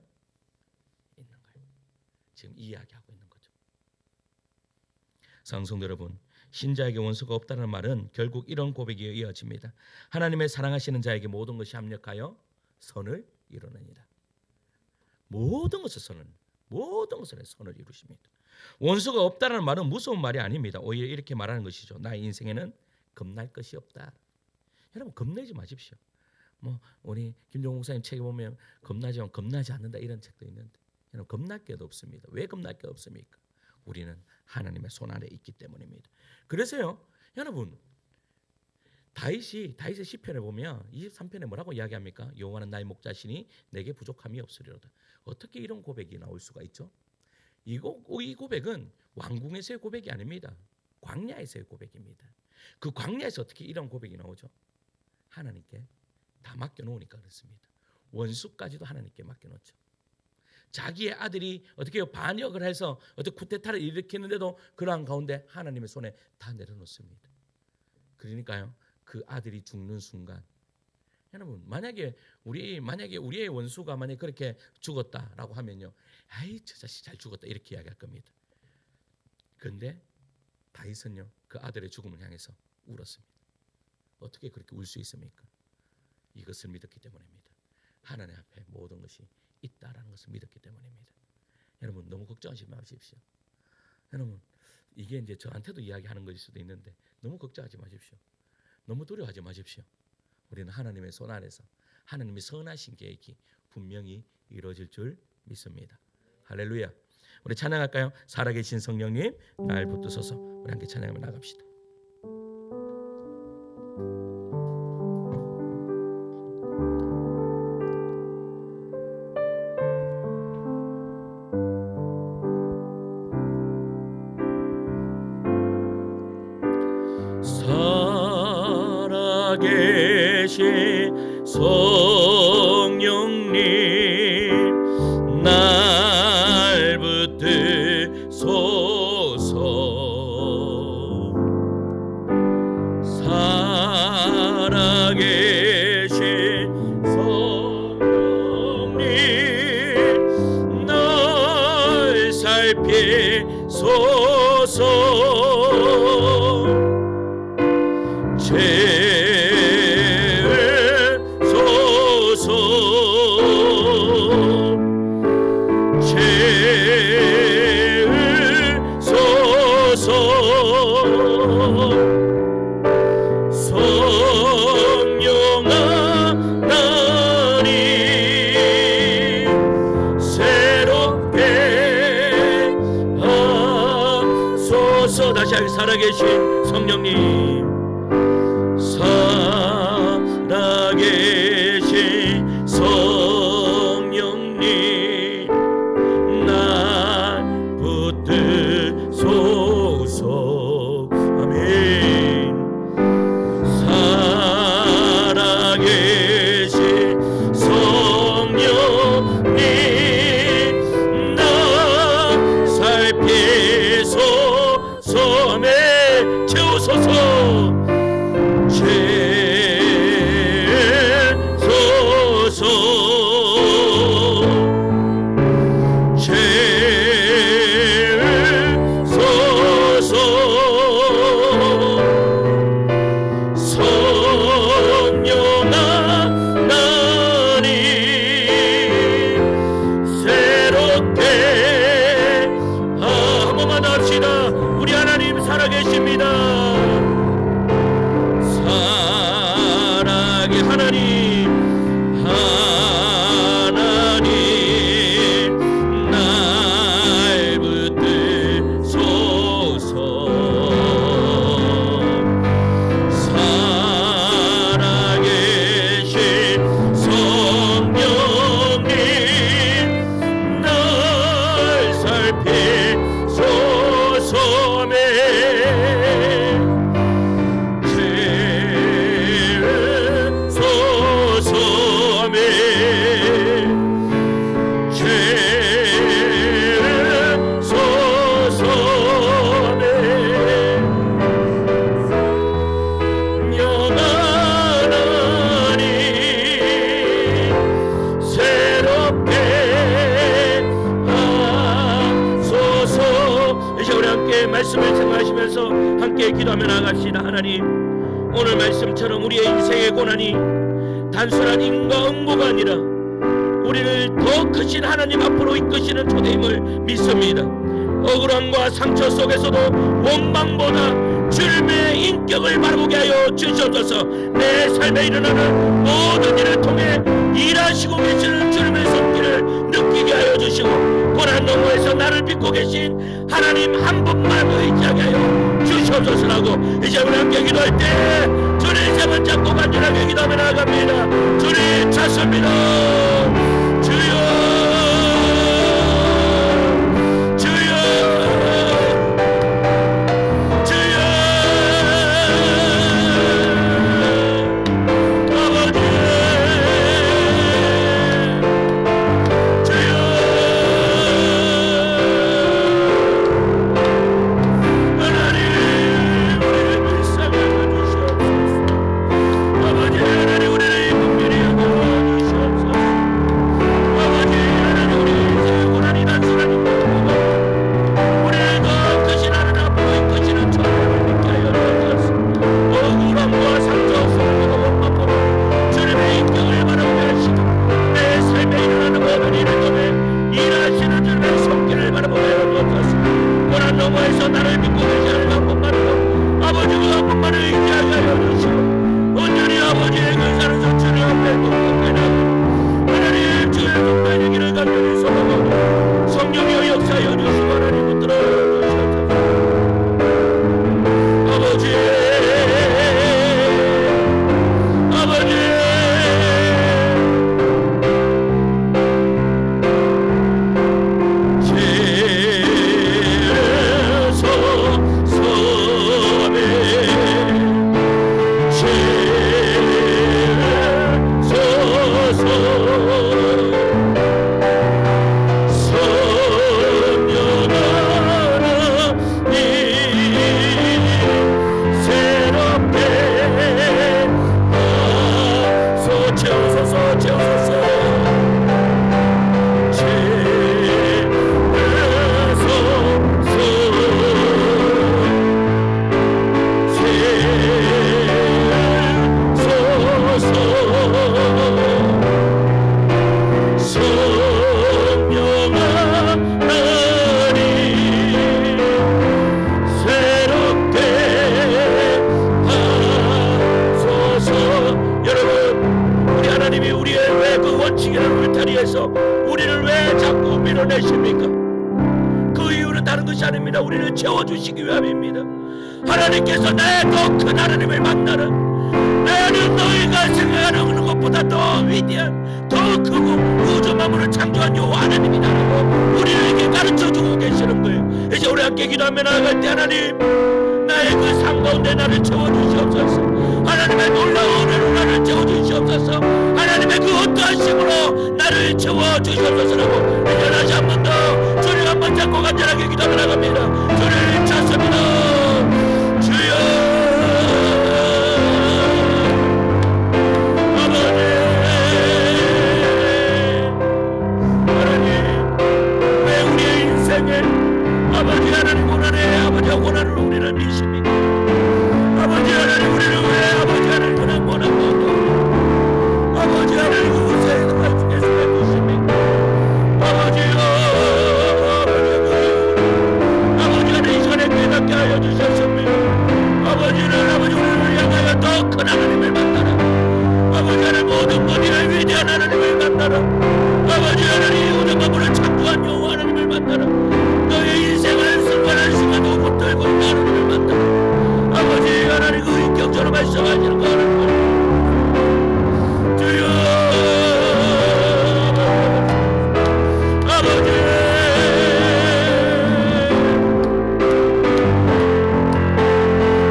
있는 거예요. 지금 이야기하고 있는 거죠. 사랑성도 여러분, 신자에게 원수가 없다는 말은 결국 이런 고백이 이어집니다. 하나님의 사랑하시는 자에게 모든 것이 합력하여 선을 이루느니라. 모든 것을 선을 이루십니다. 원수가 없다는 말은 무서운 말이 아닙니다. 오히려 이렇게 말하는 것이죠. 나의 인생에는 겁날 것이 없다. 여러분, 겁내지 마십시오. 우리 김종국 목사님 책에 보면 겁나지만 겁나지 않는다 이런 책도 있는데, 여러분 겁날 게 없습니다. 왜 겁날 게 없습니까? 우리는 하나님의 손 아래 있기 때문입니다. 그래서요, 여러분, 다윗의 시편에 보면 23편에 뭐라고 이야기합니까? 여호와는 나의 목자시니 내게 부족함이 없으리로다. 어떻게 이런 고백이 나올 수가 있죠? 이 고백은 왕궁에서의 고백이 아닙니다. 광야에서의 고백입니다. 그 광야에서 어떻게 이런 고백이 나오죠? 하나님께 다 맡겨놓으니까 그렇습니다. 원수까지도 하나님께 맡겨놓죠. 자기의 아들이 어떻게 반역을 해서 어떻게 쿠데타를 일으키는데도 그러한 가운데 하나님의 손에 다 내려놓습니다. 그러니까요, 그 아들이 죽는 순간, 여러분 만약에 우리의 원수가 만약에 그렇게 죽었다라고 하면요, 아이 저 자식 잘 죽었다 이렇게 이야기할 겁니다. 그런데 다윗은요, 그 아들의 죽음을 향해서 울었습니다. 어떻게 그렇게 울 수 있습니까? 이것을 믿었기 때문입니다. 하나님 앞에 모든 것이 있다라는 것을 믿었기 때문입니다. 여러분 너무 걱정하지 마십시오. 여러분 이게 이제 저한테도 이야기하는 것일 수도 있는데 너무 걱정하지 마십시오. 너무 두려워하지 마십시오. 우리는 하나님의 손 아래서 하나님의 선하신 계획이 분명히 이루어질 줄 믿습니다. 할렐루야. 우리 찬양할까요? 살아계신 성령님 날 붙드소서. 우리 함께 찬양하며 나갑시다. 살아계신 성령님 날 붙드소서. 살아계신 성령님 날 살피소서. 성령아 나니 살아계신 성령님, 살아계신 성령님, 날 붙드소서. 아멘. 살아계신 성령님, 날 살피소서. 아멘. 채우소서. 우리 하나님 살아계십니다. 살아계 하나님, 하나님 날 붙드소서. 살아계신 성령님, 날 살피소서. 아멘. 채소서. 아멘. 채소서. 아멘. 영원한 하나님, 새롭게 하소서. 이제 우리 함께 말씀을 생각하시면서 함께 기도하며 나갑시다. 하나님, 오늘 말씀처럼 우리의 인생의 고난이 단순한 인과 응보가 아니라 우리를 더 크신 하나님 앞으로 이끄시는 초대임을 믿습니다. 억울함과 상처 속에서도 원망보다 주님의 인격을 바라보게 하여 주시옵소서. 내 삶에 일어나는 모든 일을 통해 일하시고 계시는 주님의 손길을 느끼게 하여 주시고, 고난 너머에서 나를 믿고 계신 하나님 한 분만 의지하게 하여 주시옵소서라고 이제 우리 함께 기도할 때 주님 세번 잡고 간절하게 기도하며 나아갑니다. 주님 찾습니다. 주여, 주여, 주여. 아버지, 주여. 하나님, 우리를 불쌍히 여겨주시옵소서. 아버지 하나님, 우리를 분별히 여겨주시옵소서. 아버지 하나님, 우리 인생의 고난이 단순한 인물보다 우리를 더 크신 하나님 앞으로 이끄시는 천국을 믿게 하여 주옵소서. 억울함과 상처 속에서도 앞으로 주님의 인격을 바라보게 하시고, 내 삶에 일어나는 모든 일을 통해 일하시는 주님의 손길을 바라보게 하여 주옵소서. 고난 너머에서 나를 믿고 계시는 한 분만으로 아버지 그 한 분만을 의지하게 하여 주시고, 온전히 아버지의 근사를 주님 앞에 똑똑히 나고 하나님 주의 동반의 길을 간절히 소망하고 성령이여 역사하여 주시고 하나님 붙들어 주시옵소서. 아버지, 아버지, 우리를 왜 자꾸 밀어내십니까? 그 이유는 다른 것이 아닙니다. 우리를 채워주시기 위함입니다. 하나님께서 나의 더 큰 하나님을 만나라. 나는 너희가 생각하는 것보다 더 위대한, 더 크고 우주 만물을 창조한 여호와 하나님이다라고 우리에게 가르쳐주고 계시는 거예요. 이제 우리 함께 기도하며 나아갈 때 하나님, 나의 그 삶 가운데 나를 채워주시옵소서. 하나님의 놀라운 은혜로 나를 채워주시옵소서. 하나님의 그 어떠하심으로 나를 채워주시옵소서라고 이제 다시 한 번 더 주님 한 번 잡고 간절하게 기도하며 나갑니다. 주님 찾습니다. 주여 아버지 하나님 고난에 아버지 고난을 우리는 미십니까? 아버지 하나님 우리를 왜 아버지 하나님 고난 아버지 하나님 그곳에 주께서 왜 두십니까? 아버지여 아버지 하나님 이 시간에 깨닫게 하여 주셨습니다. 아버지는 아버지 우리를 향하여 더 큰 하나님을 만나라. 아버지 하나님 모든 것을 위대한 하나님을 만나라. 아버지 하나님 우주 만물을 창조한 여호와 하나님을 만나라. 너의 인생을 승관한 시간도 붙들고 있는 하나님을 만나라. 아버지 하나님 그 인격적으로 말씀하시는 거 하나님을 주여 아버지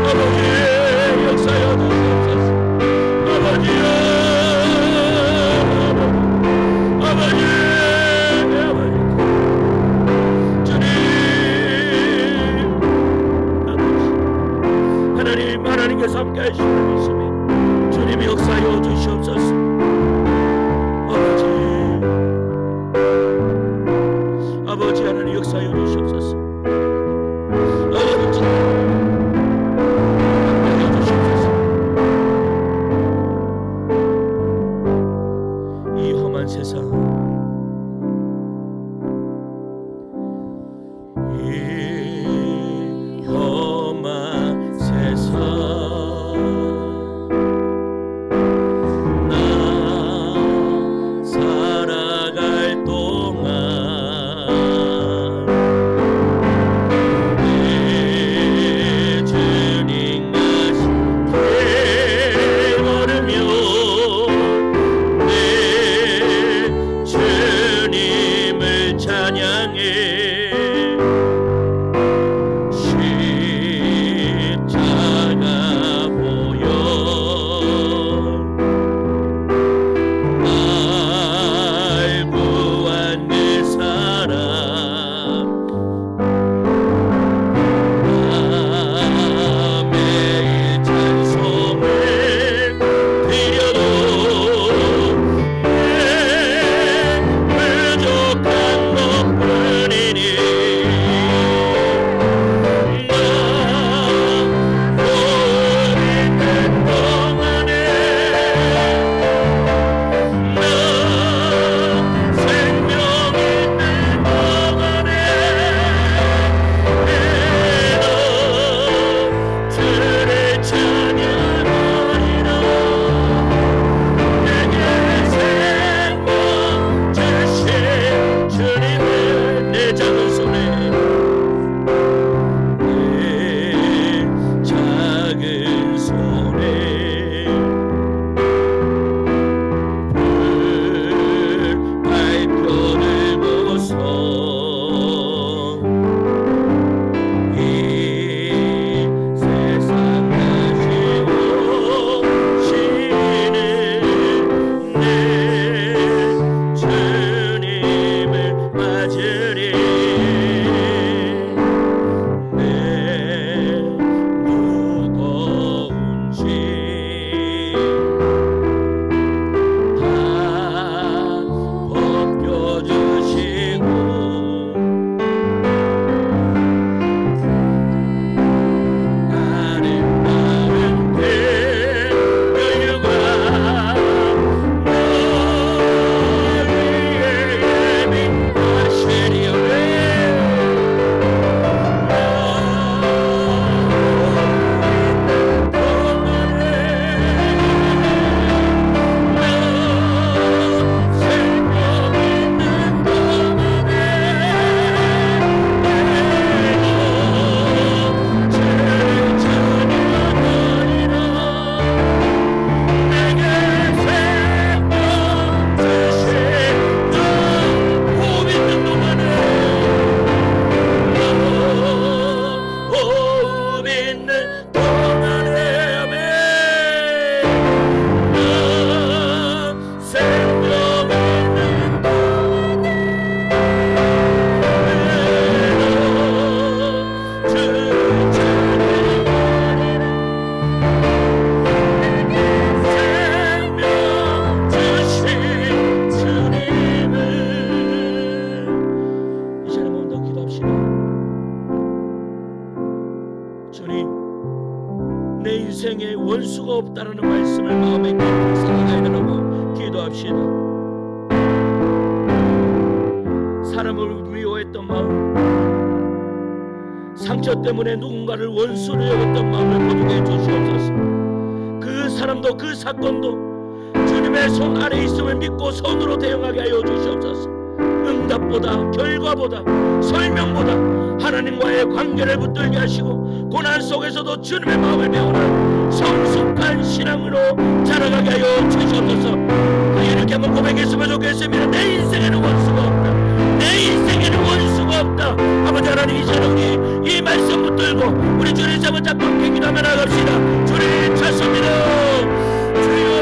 아버지 역사여 주시옵소서. 아버지여 하나님께서 함께 하시는 믿습니다. 주님이 역사하여 주시옵소서. 아버지 하나님 역사하여 주시옵소서. 아버지 함께하여 주시옵소서. 이 험한 세상 주 없다라는 말씀을 마음에 깊이 새겨야 되라고 기도합시다. 사람을 미워했던 마음, 상처 때문에 누군가를 원수로 여겼던 마음을 거두게 해주시옵소서. 그 사람도 그 사건도 주님의 손 아래 있음을 믿고 손으로 대응하게 하여 주시옵소서. 응답보다 결과보다 설명보다 하나님과의 관계를 붙들게 하시고 고난 속에서도 주님의 마음을 배우는 성숙한 신앙으로 자라가게 하여 주시옵소서. 이렇게 한번 고백했으면 좋겠습니다. 내 인생에는 원수가 없다. 내 인생에는 원수가 없다. 아버지 하나님, 이제는 우리 이 말씀 붙들고 우리 주님 잡은 잡고 함께 기도하며 나갑시다. 주님 찾습니다. 주여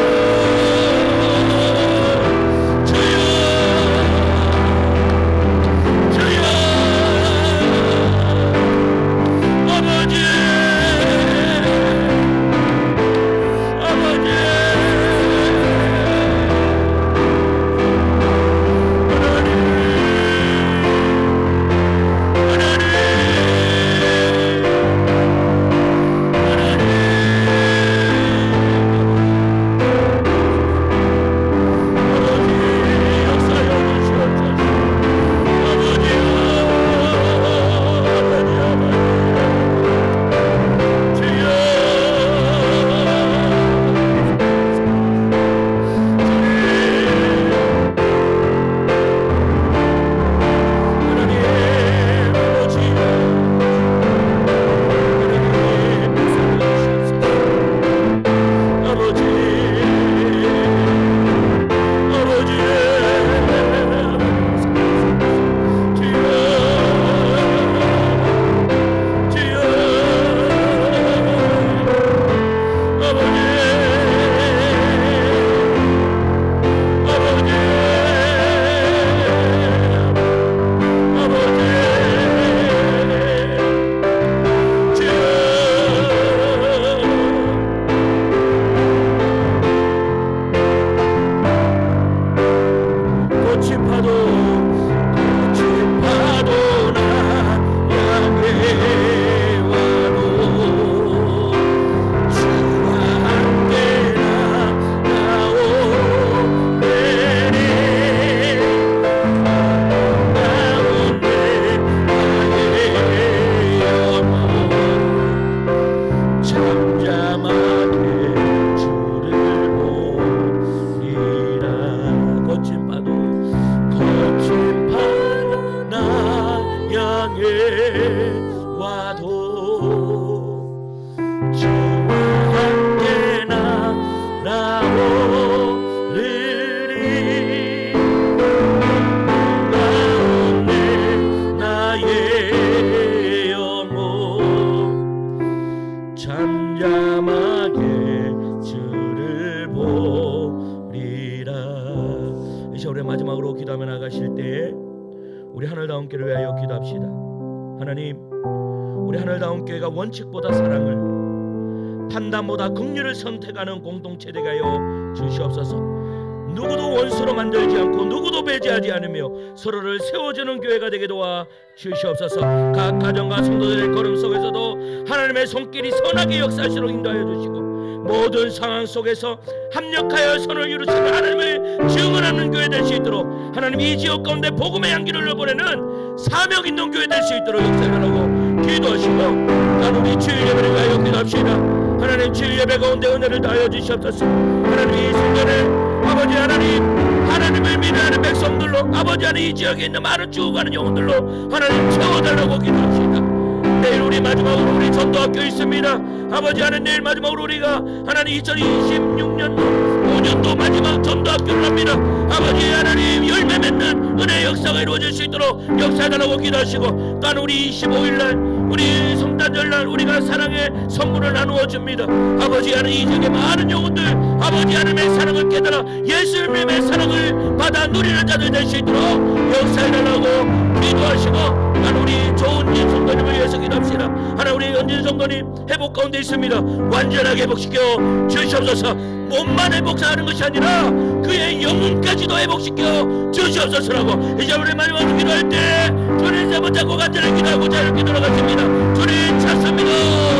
마지막으로 기도하며 나가실 때에 우리 하늘다운교회를 위하여 기도합시다. 하나님, 우리 하늘다운교회가 원칙보다 사랑을, 판단보다 긍휼을 선택하는 공동체 되게 하여 주시옵소서. 누구도 원수로 만들지 않고 누구도 배제하지 않으며 서로를 세워주는 교회가 되게 도와 주시옵소서. 각 가정과 성도들의 걸음 속에서도 하나님의 손길이 선하게 역사하시도록 인도하여 주시고, 모든 상황 속에서 합력하여 선을 이루시는 하나님을 증언하는 교회 될 수 있도록, 하나님 이 지역 가운데 복음의 향기를 흘려보내는 사명 있는 교회 될 수 있도록 역사하라고 기도하시고, 단 우리 주일 예배를 위하여 기도합시다. 하나님, 주일 예배 가운데 은혜를 다하여 주시옵소서. 하나님, 이 순간에 아버지 하나님, 하나님을 믿는 백성들로, 아버지 하나님 이 지역에 있는 많은 죽어가는 영혼들로 하나님 채워달라고 기도합시다. 내일 우리 마지막으로 우리 전도학교 있습니다. 아버지 하나님, 내일 마지막으로 우리가 하나님 2026년도 5년도 마지막 전도학교를 합니다. 아버지 하나님, 열매 맺는 은혜의 역사가 이루어질 수 있도록 역사해달라고 기도하시고, 또 우리 25일날 우리 성탄절날 우리가 사랑의 선물을 나누어 줍니다. 아버지 하나님, 이 지역의 많은 영혼들 아버지 하나님의 사랑을 깨달아 예수님의 사랑을 받아 누리는 자들 될 수 있도록 역사해달라고 기도하시고, 하나님 우리 좋은 성도님을 위해서 기도합시다. 하나님, 우리 연진 성도님 회복 가운데 있습니다. 완전하게 회복시켜 주시옵소서. 몸만 회복하는 것이 아니라 그의 영혼까지도 회복시켜 주시옵소서라고 이제 우리 마지막으로 기도할 때 주님 잡은 잡고 간절히 기도하고 자유롭게 돌아가십니다. 주님 찾습니다.